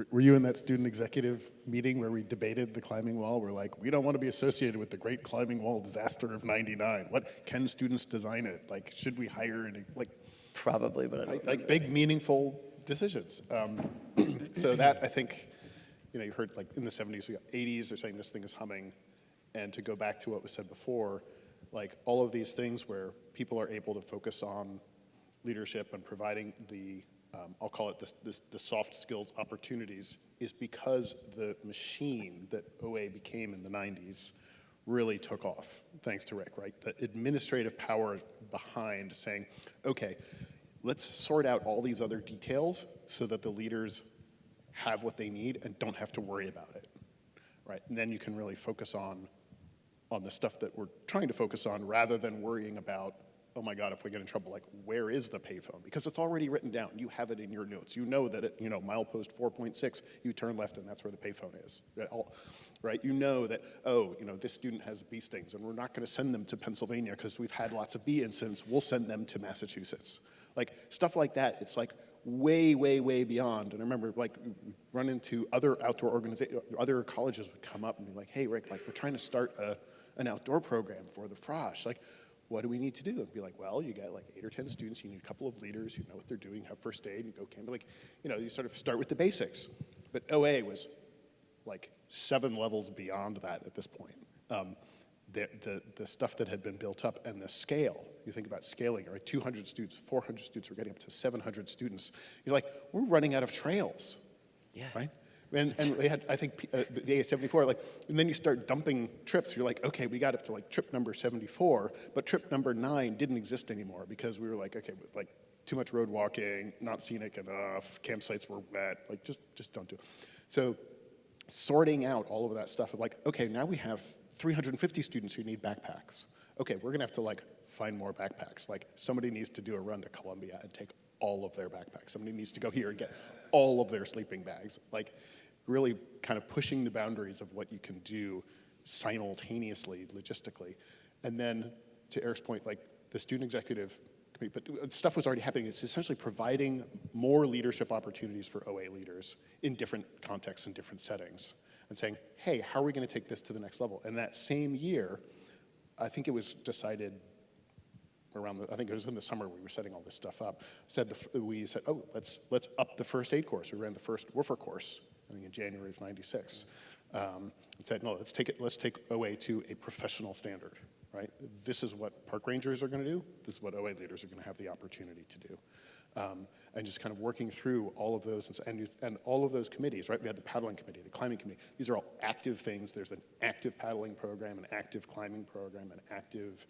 Were you in that student executive meeting where we debated the climbing wall? We're like, we don't want to be associated with the great climbing wall disaster of '99. Can students design it? Like, should we hire Probably, but I don't like big, meaningful decisions. So that, I think, you've heard like in the 70s, 80s, they're saying this thing is humming. And to go back to what was said before, like all of these things where people are able to focus on leadership and providing the, I'll call it the soft skills opportunities, is because the machine that OA became in the 90s really took off, thanks to Rick, right? The administrative power behind saying, okay, let's sort out all these other details so that the leaders have what they need and don't have to worry about it, right? And then you can really focus on the stuff that we're trying to focus on rather than worrying about, oh my God, if we get in trouble, like, where is the payphone? Because it's already written down. You have it in your notes. You know that, milepost 4.6, you turn left and that's where the payphone is, right? You know that, this student has bee stings and we're not going to send them to Pennsylvania because we've had lots of bee incidents. We'll send them to Massachusetts. Like, stuff like that, it's like way, way, way beyond. And I remember, like, run into other outdoor organizations, other colleges would come up and be like, hey, Rick, like, we're trying to start an outdoor program for the Frye. Like, what do we need to do? And be like, well, you got like 8 or 10 students, you need a couple of leaders who know what they're doing, have first aid, and go camping. Like, you sort of start with the basics. But OA was like 7 levels beyond that at this point. The stuff that had been built up and the scale, you think about scaling, right? 200 students, 400 students, we're getting up to 700 students. You're like, we're running out of trails, right? And we had, I think, the A74, like, and then you start dumping trips. You're like, okay, we got up to like trip number 74, but trip number 9 didn't exist anymore because we were like, okay, like too much road walking, not scenic enough, campsites were wet, like just don't do it. So sorting out all of that stuff of like, okay, now we have 350 students who need backpacks. Okay, we're gonna have to like find more backpacks. Like somebody needs to do a run to Columbia and take all of their backpacks. Somebody needs to go here and get all of their sleeping bags. Like, really kind of pushing the boundaries of what you can do simultaneously, logistically. And then, to Eric's point, like the student executive committee, but stuff was already happening. It's essentially providing more leadership opportunities for OA leaders in different contexts and different settings, and saying, hey, how are we going to take this to the next level? And that same year, I think it was decided I think it was in the summer we were setting all this stuff up, we said, oh, let's up the first aid course. We ran the first WFR course, I think in January of '96. And said, no, let's take OA to a professional standard, right? This is what park rangers are going to do. This is what OA leaders are going to have the opportunity to do. And just kind of working through all of those and all of those committees, right? We had the paddling committee, the climbing committee. These are all active things. There's an active paddling program, an active climbing program, an active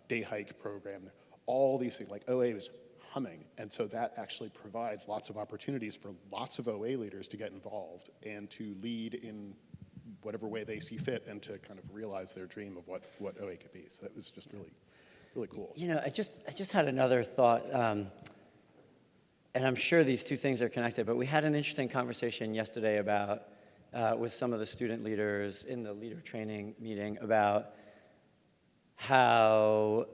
day hike program. All these things, like OA was humming. And so that actually provides lots of opportunities for lots of OA leaders to get involved and to lead in whatever way they see fit and to kind of realize their dream of what OA could be. So that was just really, really cool. I just had another thought, and I'm sure these two things are connected, but we had an interesting conversation yesterday about, with some of the student leaders in the leader training meeting about how,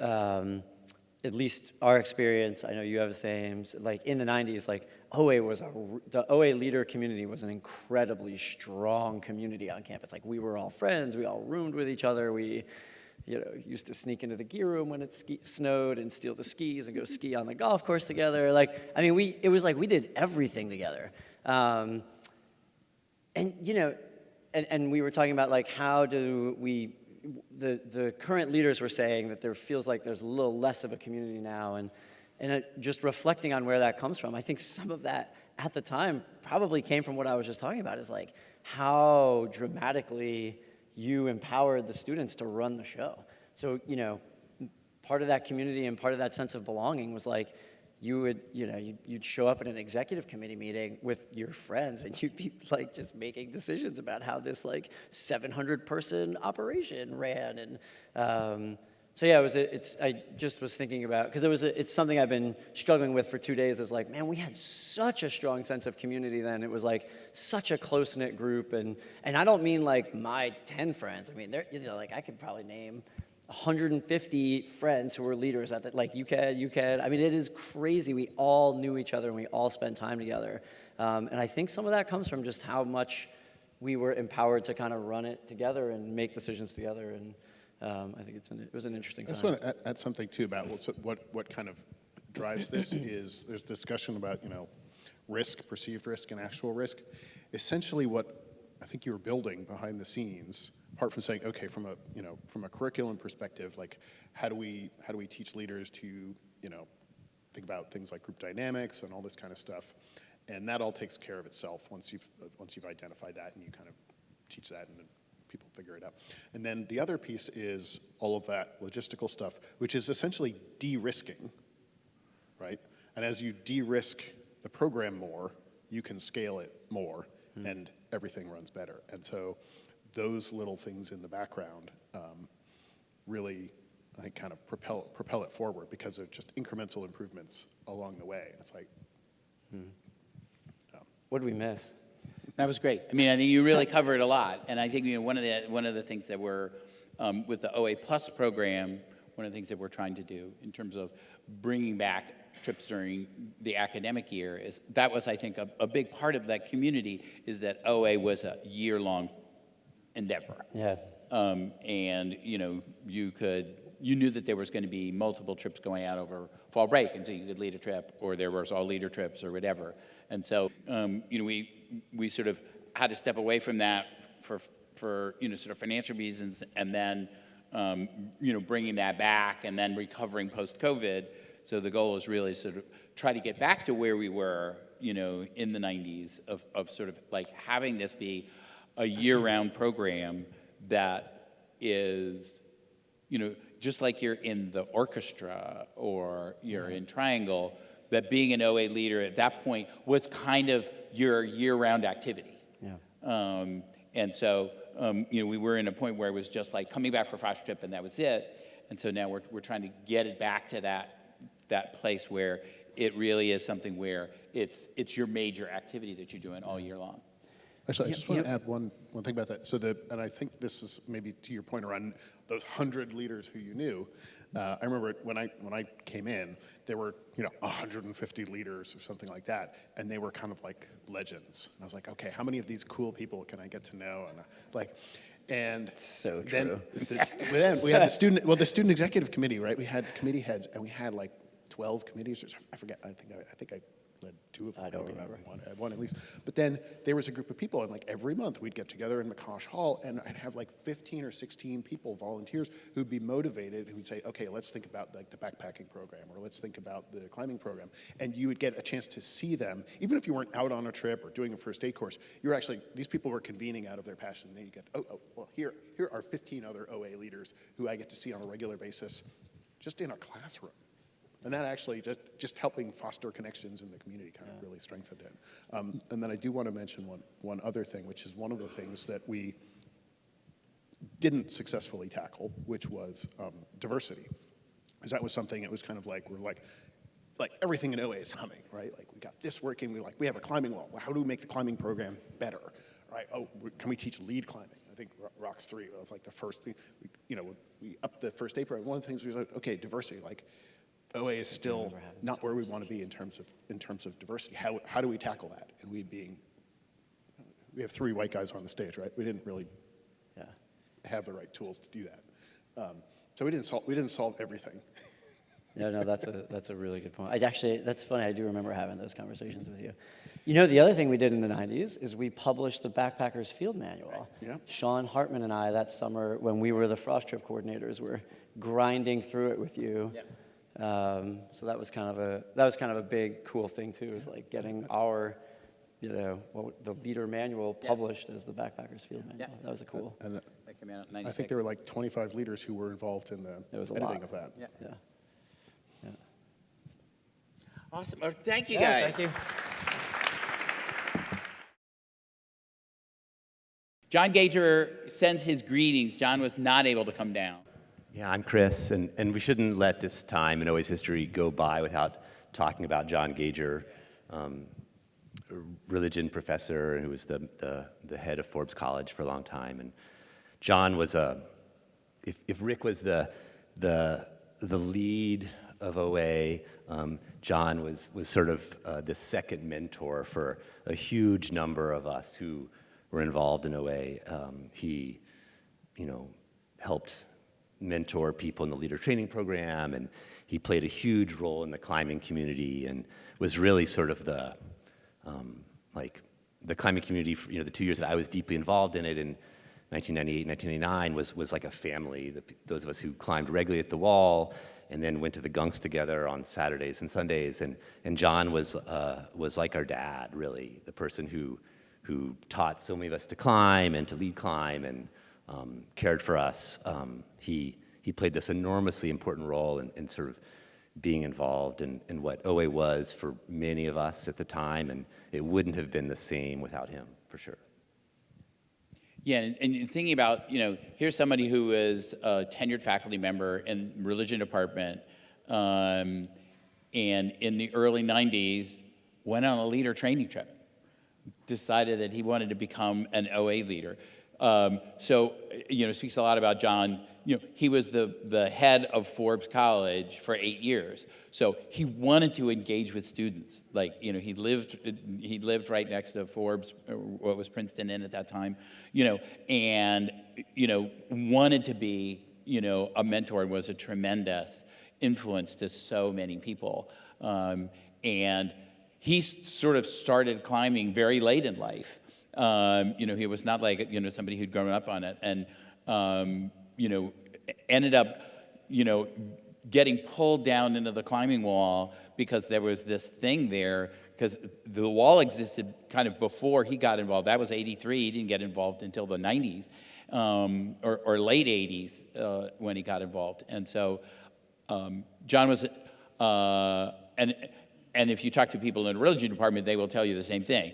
at least our experience, I know you have the same, like in the 90s, like the OA leader community was an incredibly strong community on campus. Like we were all friends, we all roomed with each other, we used to sneak into the gear room when it snowed and steal the skis and go ski on the golf course together. Like, I mean, it was like we did everything together. And we were talking about like how do we, the current leaders were saying that there feels like there's a little less of a community now, and just reflecting on where that comes from, I think some of that at the time probably came from what I was just talking about, is like how dramatically you empowered the students to run the show. So, part of that community and part of that sense of belonging was like, you'd show up at an executive committee meeting with your friends and you'd be like just making decisions about how this like 700 person operation ran. And so yeah, I just was thinking about, because it's something I've been struggling with for 2 days, is like, man, we had such a strong sense of community then. It was like such a close-knit group. And I don't mean like my 10 friends. I mean, they're, like I could probably name 150 friends who were leaders at that, like UCAD. I mean, it is crazy. We all knew each other and we all spent time together. And I think some of that comes from just how much we were empowered to kind of run it together and make decisions together. And I think it was an interesting time. I just want to add something too about what kind of drives this is there's discussion about, risk, perceived risk, and actual risk. Essentially what I think you were building behind the scenes, apart from saying, okay, from a curriculum perspective, like how do we teach leaders to, think about things like group dynamics and all this kind of stuff. And that all takes care of itself once you've identified that and you kind of teach that and then people figure it out. And then the other piece is all of that logistical stuff, which is essentially de-risking, right? And as you de-risk the program more, you can scale it more and everything runs better. And so those little things in the background really, I think, kind of propel it forward because they're just incremental improvements along the way. It's like, What did we miss? That was great. I mean, I think you really covered a lot, and I think one of the things that we're with the OA Plus program, one of the things that we're trying to do in terms of bringing back trips during the academic year is that was, I think, a big part of that community is that OA was a year-long endeavor. Yeah. And you knew that there was going to be multiple trips going out over fall break, and so you could lead a trip, or there was all leader trips or whatever. And so, we sort of had to step away from that for sort of financial reasons, and then, bringing that back and then recovering post-COVID. So the goal is really sort of try to get back to where we were, in the 90s of sort of like having this be a year-round program that is, just like you're in the orchestra or you're in Triangle, that being an OA leader at that point was kind of your year-round activity. Yeah. And so, we were in a point where it was just like coming back for Frost Trip and that was it. And so now we're trying to get it back to that place where it really is something where it's your major activity that you're doing all year long. actually, I just want to add one thing about that. And I think this is maybe to your point around those 100 leaders who you knew. I remember when I came in, there were 150 leaders or something like that, and they were kind of like legends. And I was like, okay, how many of these cool people can I get to know? And So then, true. then we had the student executive committee, right? We had committee heads, and we had like 12 committees. Or I forget. I think I led 2 of them. I don't maybe. remember. One at least. But then there was a group of people, and like every month we'd get together in McCosh Hall, and I'd have like 15 or 16 people, volunteers, who'd be motivated, who'd say, okay, let's think about like the backpacking program, or let's think about the climbing program. And you would get a chance to see them, even if you weren't out on a trip or doing a first aid course, these people were convening out of their passion. And then you get, well, here are 15 other OA leaders who I get to see on a regular basis just in a classroom. And that actually just helping foster connections in the community kind of really strengthened it. And then I do want to mention one other thing, which is one of the things that we didn't successfully tackle, which was diversity. Because that was something, it was kind of like, we're like everything in OA is humming, right? Like we got this working, we have a climbing wall. Well, how do we make the climbing program better, right? Can we teach lead climbing? I think Rocks 3 was like the first, we upped the first aid program. One of the things we said, okay, diversity, like, OA is still not where we want to be in terms of diversity. How do we tackle that? And we have 3 white guys on the stage, right? We didn't really have the right tools to do that. So we didn't solve everything. No, that's a really good point. That's funny. I do remember having those conversations with you. The other thing we did in the 90s is we published the Backpackers Field Manual. Yeah. Sean Hartman and I, that summer, when we were the Frost Trip coordinators, were grinding through it with you. Yeah. So that was kind of a big cool thing too, is like getting our, the leader manual published as the Backpackers Field Manual. Yeah. That was a cool. And That came out in I 96. think there were like 25 leaders who were involved in the There was a editing lot. of that. Yeah. Yeah. Awesome. Oh, thank you, Yeah, guys. thank you. John Gager sends his greetings. John was not able to come down. Yeah, I'm Chris, and we shouldn't let this time in OA's history go by without talking about John Gager, a religion professor who was the head of Forbes College for a long time. And John was if Rick was the lead of OA, John was sort of the second mentor for a huge number of us who were involved in OA. He, helped mentor people in the leader training program, and he played a huge role in the climbing community and was really sort of the climbing community for, the 2 years that I was deeply involved in it in 1998, 1999 was like a family. Those of us who climbed regularly at the wall and then went to the gunks together on Saturdays and Sundays. And John was like our dad, really, the person who taught so many of us to climb and to lead climb and cared for us. He played this enormously important role in sort of being involved in what OA was for many of us at the time, and it wouldn't have been the same without him, for sure. Yeah, and thinking about, here's somebody who is a tenured faculty member in religion department, and in the early 90s went on a leader training trip, decided that he wanted to become an OA leader. So, speaks a lot about John. He was the head of Forbes College for 8 years. So he wanted to engage with students. Like, he lived right next to Forbes, or what was Princeton Inn at that time, and, wanted to be, a mentor and was a tremendous influence to so many people. And he sort of started climbing very late in life. He was not like, somebody who'd grown up on it, and, ended up, getting pulled down into the climbing wall because there was this thing there, because the wall existed kind of before he got involved. That was 83. He didn't get involved until the 90s, or late 80s when he got involved. And so John was, and if you talk to people in the religion department, they will tell you the same thing.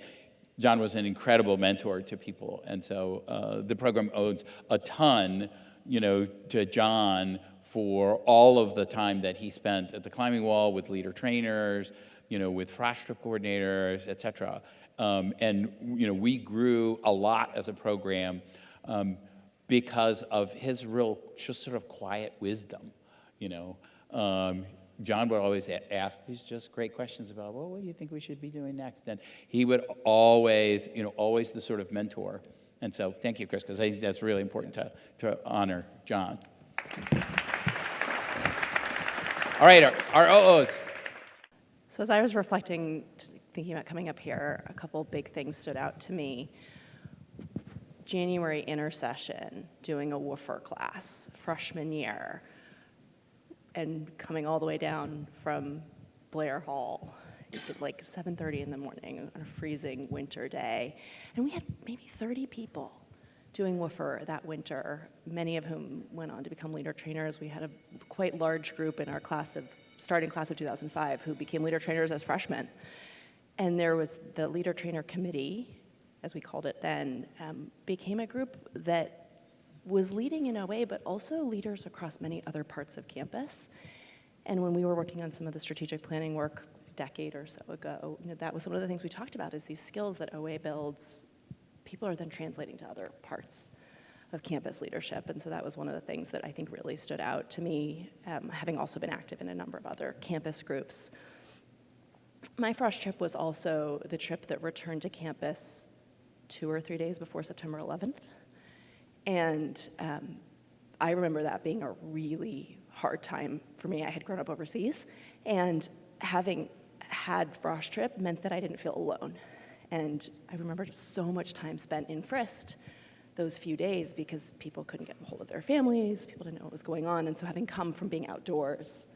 John was an incredible mentor to people, and so the program owes a ton, to John for all of the time that he spent at the climbing wall with leader trainers, with frost trip coordinators, et cetera. And we grew a lot as a program because of his real, just sort of quiet wisdom. John would always ask these just great questions about, well, what do you think we should be doing next? And he would always, always the sort of mentor. And so thank you, Chris, because I think that's really important to honor John. All right, our OOs. So as I was reflecting, thinking about coming up here, a couple big things stood out to me. January intersession, doing a woofer class, freshman year, and coming all the way down from Blair Hall at like 7:30 in the morning on a freezing winter day. And we had maybe 30 people doing woofer that winter, many of whom went on to become leader trainers. We had a quite large group in our starting class of 2005 who became leader trainers as freshmen. And there was the leader trainer committee, as we called it then, became a group that was leading in OA, but also leaders across many other parts of campus. And when we were working on some of the strategic planning work a decade or so ago, that was one of the things we talked about, is these skills that OA builds, people are then translating to other parts of campus leadership. And so that was one of the things that I think really stood out to me, having also been active in a number of other campus groups. My frost trip was also the trip that returned to campus 2 or 3 days before September 11th. And I remember that being a really hard time for me. I had grown up overseas, and having had frost trip meant that I didn't feel alone. And I remember just so much time spent in Frist those few days because people couldn't get a hold of their families, people didn't know what was going on. And so having come from being outdoors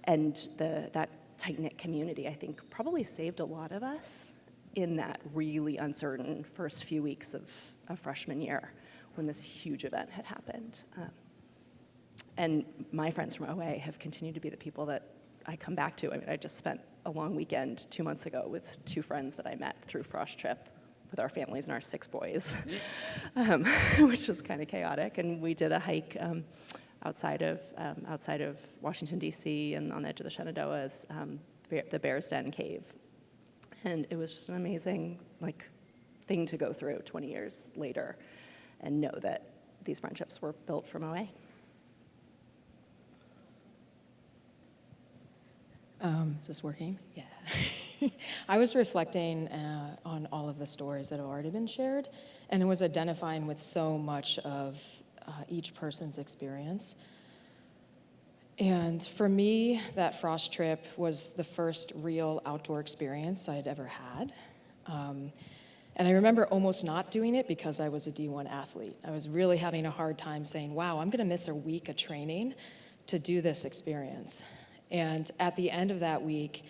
and that tight-knit community, I think probably saved a lot of us in that really uncertain first few weeks of freshman year when this huge event had happened. And my friends from OA have continued to be the people that I come back to. I mean, I just spent a long weekend 2 months ago with 2 friends that I met through frost trip with our families and our 6 boys, which was kind of chaotic. And we did a hike outside of Washington, D.C., and on the edge of the Shenandoahs, the Bear's Den Cave. And it was just an amazing thing to go through 20 years later and know that these friendships were built from OA. Is this working? Yeah. I was reflecting on all of the stories that have already been shared, and it was identifying with so much of each person's experience. And for me, that frost trip was the first real outdoor experience I'd ever had. And I remember almost not doing it because I was a D1 athlete. I was really having a hard time saying, wow, I'm going to miss a week of training to do this experience. And at the end of that week,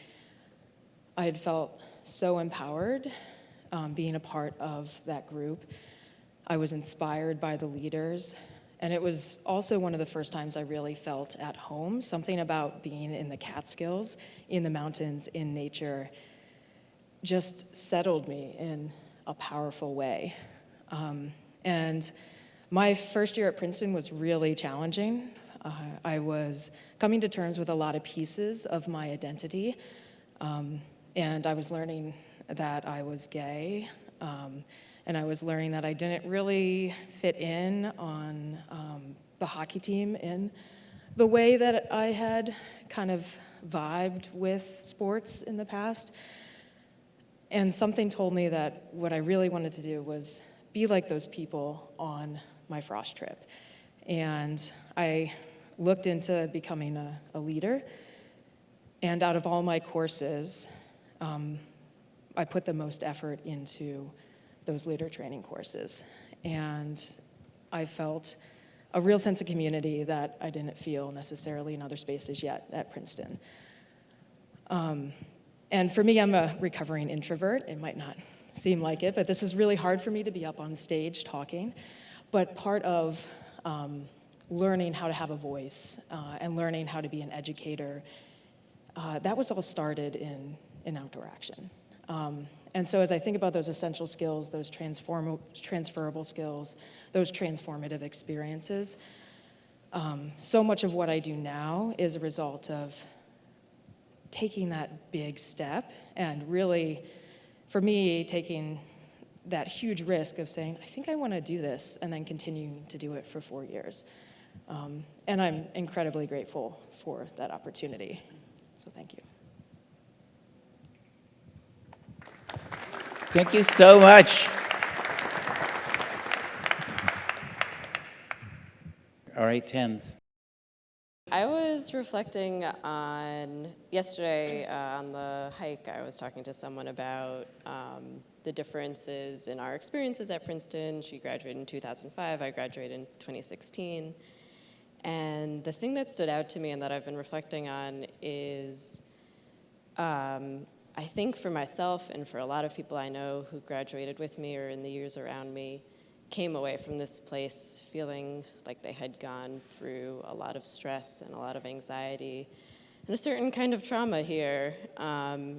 I had felt so empowered being a part of that group. I was inspired by the leaders. And it was also one of the first times I really felt at home. Something about being in the Catskills, in the mountains, in nature, just settled me in a powerful way. And my first year at Princeton was really challenging. I was coming to terms with a lot of pieces of my identity, and I was learning that I was gay, and I was learning that I didn't really fit in on the hockey team in the way that I had kind of vibed with sports in the past. And something told me that what I really wanted to do was be like those people on my Frost trip. And I looked into becoming a leader. And out of all my courses, I put the most effort into those leader training courses. And I felt a real sense of community that I didn't feel necessarily in other spaces yet at Princeton. And for me, I'm a recovering introvert. It might not seem like it, but this is really hard for me to be up on stage talking. But part of learning how to have a voice and learning how to be an educator, that was all started in outdoor action. And so as I think about those essential skills, those transferable skills, those transformative experiences, so much of what I do now is a result of taking that big step and really, for me, taking that huge risk of saying, I think I want to do this, and then continuing to do it for 4 years. And I'm incredibly grateful for that opportunity. So thank you. Thank you so much. All right, tens. I was reflecting on yesterday on the hike. I was talking to someone about the differences in our experiences at Princeton. She graduated in 2005. I graduated in 2016. And the thing that stood out to me and that I've been reflecting on is I think for myself and for a lot of people I know who graduated with me or in the years around me, came away from this place feeling like they had gone through a lot of stress and a lot of anxiety and a certain kind of trauma here.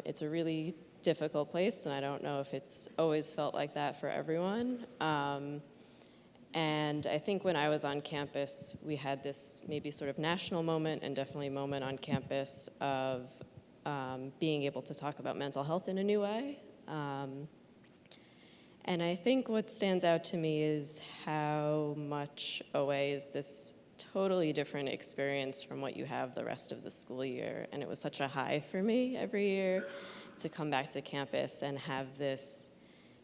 It's a really difficult place, and I don't know if it's always felt like that for everyone. And I think when I was on campus, we had this maybe sort of national moment and definitely moment on campus of being able to talk about mental health in a new way. And I think what stands out to me is how much OA is this totally different experience from what you have the rest of the school year. And it was such a high for me every year to come back to campus and have this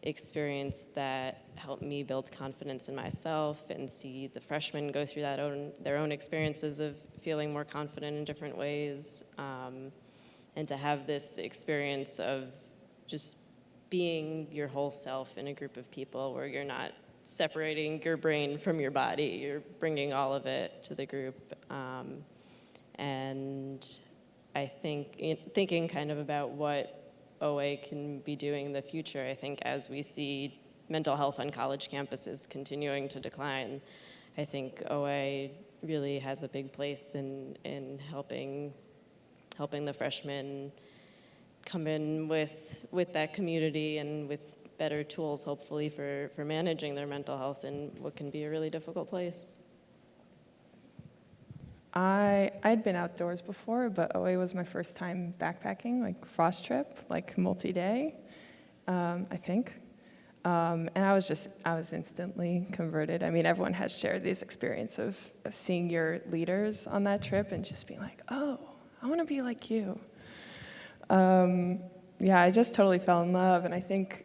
experience that helped me build confidence in myself and see the freshmen go through their own experiences of feeling more confident in different ways. And to have this experience of just being your whole self in a group of people where you're not separating your brain from your body, you're bringing all of it to the group. And I think, thinking kind of about what OA can be doing in the future, I think as we see mental health on college campuses continuing to decline, I think OA really has a big place in helping the freshmen come in with that community and with better tools, hopefully, for managing their mental health in what can be a really difficult place. I'd been outdoors before, but OA was my first time backpacking, like Frost trip, like multi-day, I think. And I was instantly converted. I mean, everyone has shared this experience of seeing your leaders on that trip and just being like, oh, I want to be like you. Yeah, I just totally fell in love, and I think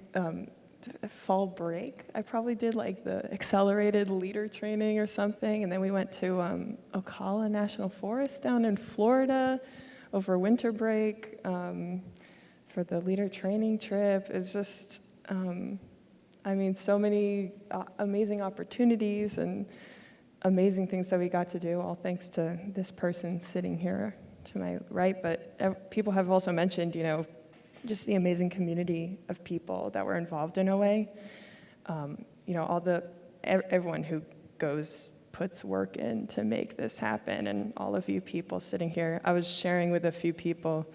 fall break, I probably did like the accelerated leader training or something, and then we went to Ocala National Forest down in Florida over winter break for the leader training trip. It's just, I mean, so many amazing opportunities, and amazing things that we got to do, all thanks to this person sitting here to my right. But people have also mentioned, just the amazing community of people that were involved in OA. Everyone who puts work in to make this happen, and all of you people sitting here. I was sharing with a few people,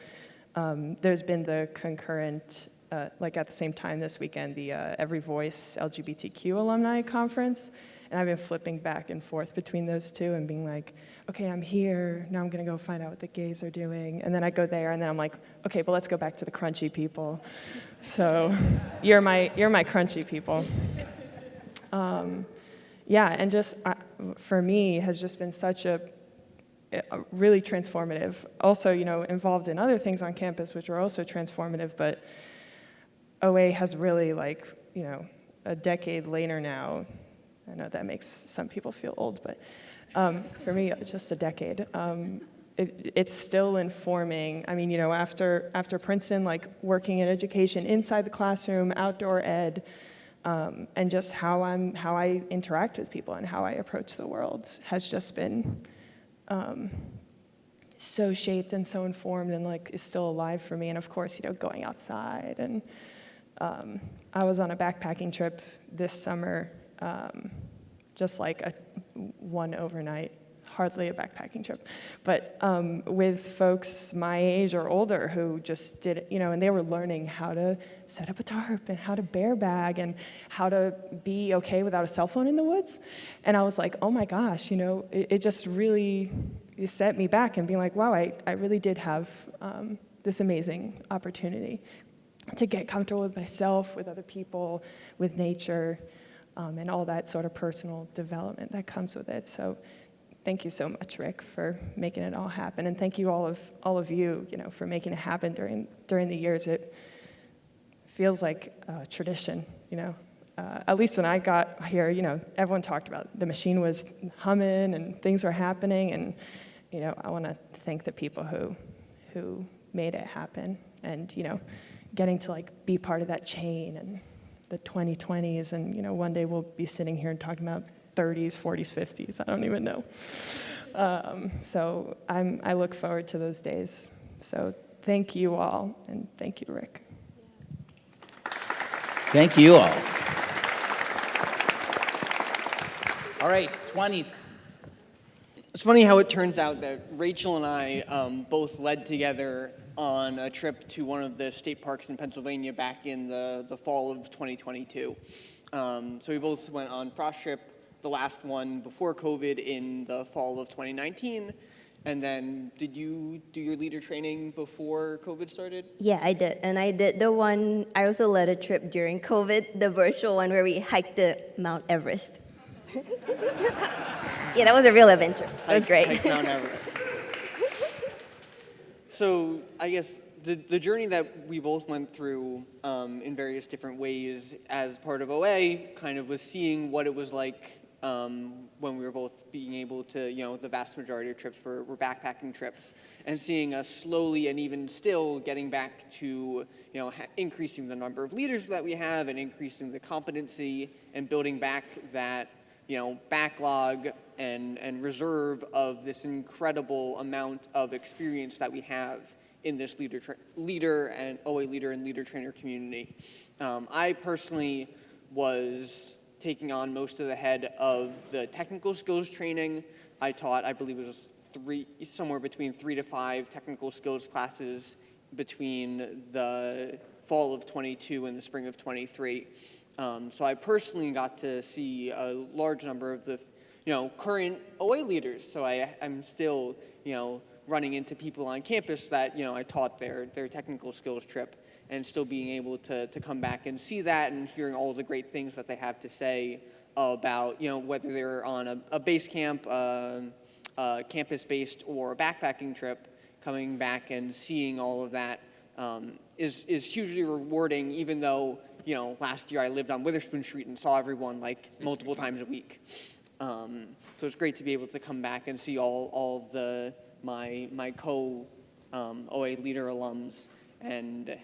there's been the concurrent, at the same time this weekend, the Every Voice LGBTQ alumni conference, and I've been flipping back and forth between those two and being like, okay, I'm here, now I'm gonna go find out what the gays are doing, and then I go there, and then I'm like, okay, but let's go back to the crunchy people. So, you're my crunchy people. And just for me has just been such a really transformative. Also, involved in other things on campus which are also transformative, but OA has really a decade later now. I know that makes some people feel old, but for me, it's just a decade. It's still informing. I mean, after Princeton, working in education inside the classroom, outdoor ed, and just how I interact with people and how I approach the world has just been so shaped and so informed and is still alive for me. And of course, going outside. And I was on a backpacking trip this summer, just one overnight, hardly a backpacking trip, but with folks my age or older who just did it, and they were learning how to set up a tarp and how to bear bag and how to be okay without a cell phone in the woods. And I was like, oh my gosh, it just really set me back and being like, wow, I really did have this amazing opportunity to get comfortable with myself, with other people, with nature, and all that sort of personal development that comes with it. So thank you so much, Rick, for making it all happen, and thank you all of you, for making it happen during the years. It feels like a tradition, At least when I got here, everyone talked about it. The machine was humming and things were happening, and I want to thank the people who made it happen, and getting to be part of that chain and the 2020s, and one day we'll be sitting here and talking about 30s, 40s, 50s, I don't even know. So I look forward to those days. So thank you all, and thank you, Rick. Thank you all. All right, 20s. It's funny how it turns out that Rachel and I both led together on a trip to one of the state parks in Pennsylvania back in the fall of 2022. So we both went on Frost Trip, the last one before COVID in the fall of 2019. And then did you do your leader training before COVID started? Yeah, I did. And I did the one, I also led a trip during COVID, the virtual one where we hiked to Mount Everest. Yeah, that was a real adventure. It was great. Hike Mount Everest. So I guess the journey that we both went through in various different ways as part of OA kind of was seeing what it was like when we were both being able to, the vast majority of trips were backpacking trips, and seeing us slowly and even still getting back to, increasing the number of leaders that we have and increasing the competency and building back that, backlog and reserve of this incredible amount of experience that we have in this leader and OA leader and leader trainer community. I personally was taking on most of the head of the technical skills training. I taught, I believe it was somewhere between 3 to 5 technical skills classes between the fall of 22 and the spring of 23. So I personally got to see a large number of the, current OA leaders. So I'm still, running into people on campus that, I taught their technical skills trip, and still being able to come back and see that and hearing all the great things that they have to say about, whether they're on a base camp, campus-based or a backpacking trip, coming back and seeing all of that is hugely rewarding, even though, last year I lived on Witherspoon Street and saw everyone multiple times a week. So it's great to be able to come back and see all of my co-OA leader alums, and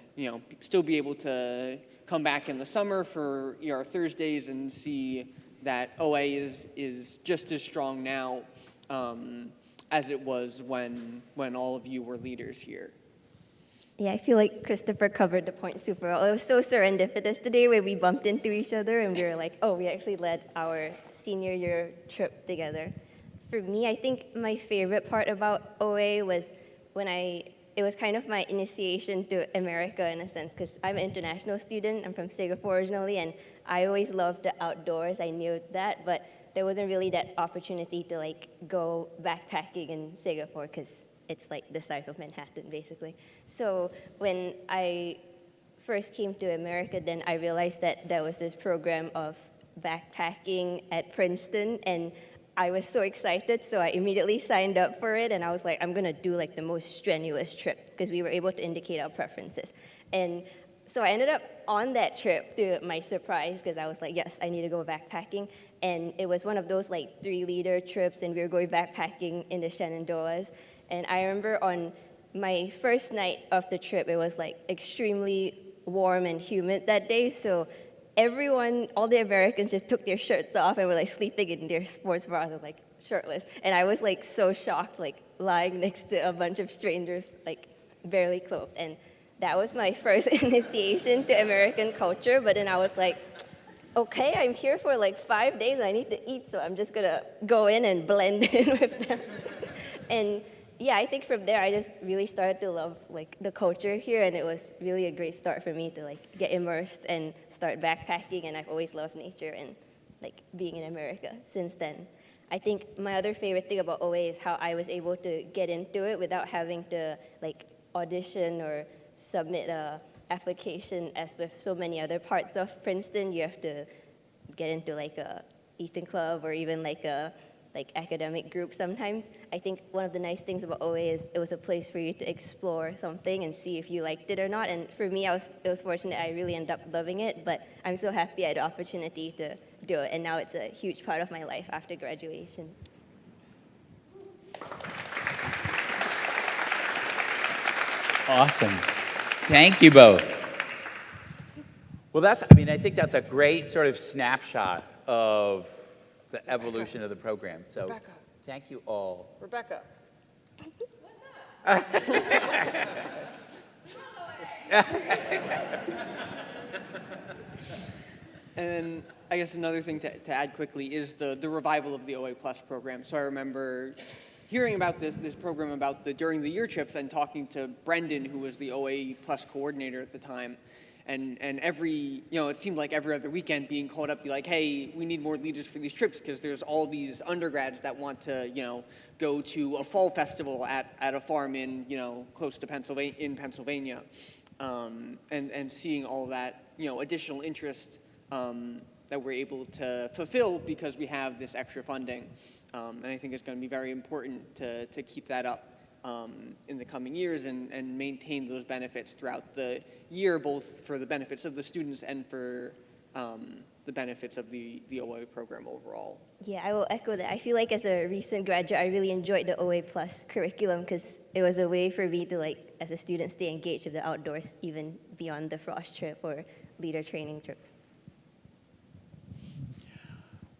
still be able to come back in the summer for our Thursdays and see that OA is just as strong now as it was when all of you were leaders here. Yeah, I feel like Christopher covered the point super well. It was so serendipitous today where we bumped into each other and we were like, oh, we actually led our senior year trip together. For me, I think my favorite part about OA was it was kind of my initiation to America in a sense, because I'm an international student. I'm from Singapore originally, and I always loved the outdoors. I knew that, but there wasn't really that opportunity to like go backpacking in Singapore because it's like the size of Manhattan, basically. So when I first came to America, then I realized that there was this program of backpacking at Princeton, and I was so excited, so I immediately signed up for it, and I was like, I'm gonna do like the most strenuous trip, because we were able to indicate our preferences. And so I ended up on that trip, to my surprise, because I was like, yes, I need to go backpacking. And it was one of those like 3-leader trips, and we were going backpacking in the Shenandoahs. And I remember on my first night of the trip, it was like extremely warm and humid that day, so everyone, all the Americans just took their shirts off and were like sleeping in their sports bras and like shirtless. And I was like so shocked, like lying next to a bunch of strangers, like barely clothed. And that was my first initiation to American culture. But then I was like, okay, I'm here for like 5 days and I need to eat, so I'm just gonna go in and blend in with them. And yeah, I think from there I just really started to love like the culture here, and it was really a great start for me to like get immersed and start backpacking, and I've always loved nature and like being in America since then. I think my other favorite thing about OA is how I was able to get into it without having to like audition or submit a application as with so many other parts of Princeton. You have to get into like a Ethan Club or even like a academic group sometimes. I think one of the nice things about OA is it was a place for you to explore something and see if you liked it or not. And for me, it was fortunate I really ended up loving it, but I'm so happy I had the opportunity to do it. And now it's a huge part of my life after graduation. Awesome. Thank you both. Well, I think that's a great sort of snapshot of the evolution of the program. So Rebecca. Thank you all. Rebecca. And then I guess another thing to add quickly is the revival of the OA Plus program. So I remember hearing about this program during the year trips and talking to Brendan, who was the OA Plus coordinator at the time. And it seemed like every other weekend being called up, be like, hey, we need more leaders for these trips because there's all these undergrads that want to, go to a fall festival at a farm in, close to Pennsylvania. And seeing all that, additional interest that we're able to fulfill because we have this extra funding. And I think it's going to be very important to keep that up in the coming years and maintain those benefits throughout the year, both for the benefits of the students and for the benefits of the OA program overall. Yeah, I will echo that. I feel like as a recent graduate, I really enjoyed the OA Plus curriculum because it was a way for me to, as a student, stay engaged with the outdoors, even beyond the Frost trip or leader training trips.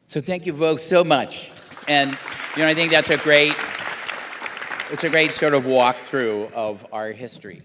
So thank you both so much. And, I think it's a great sort of walkthrough of our history.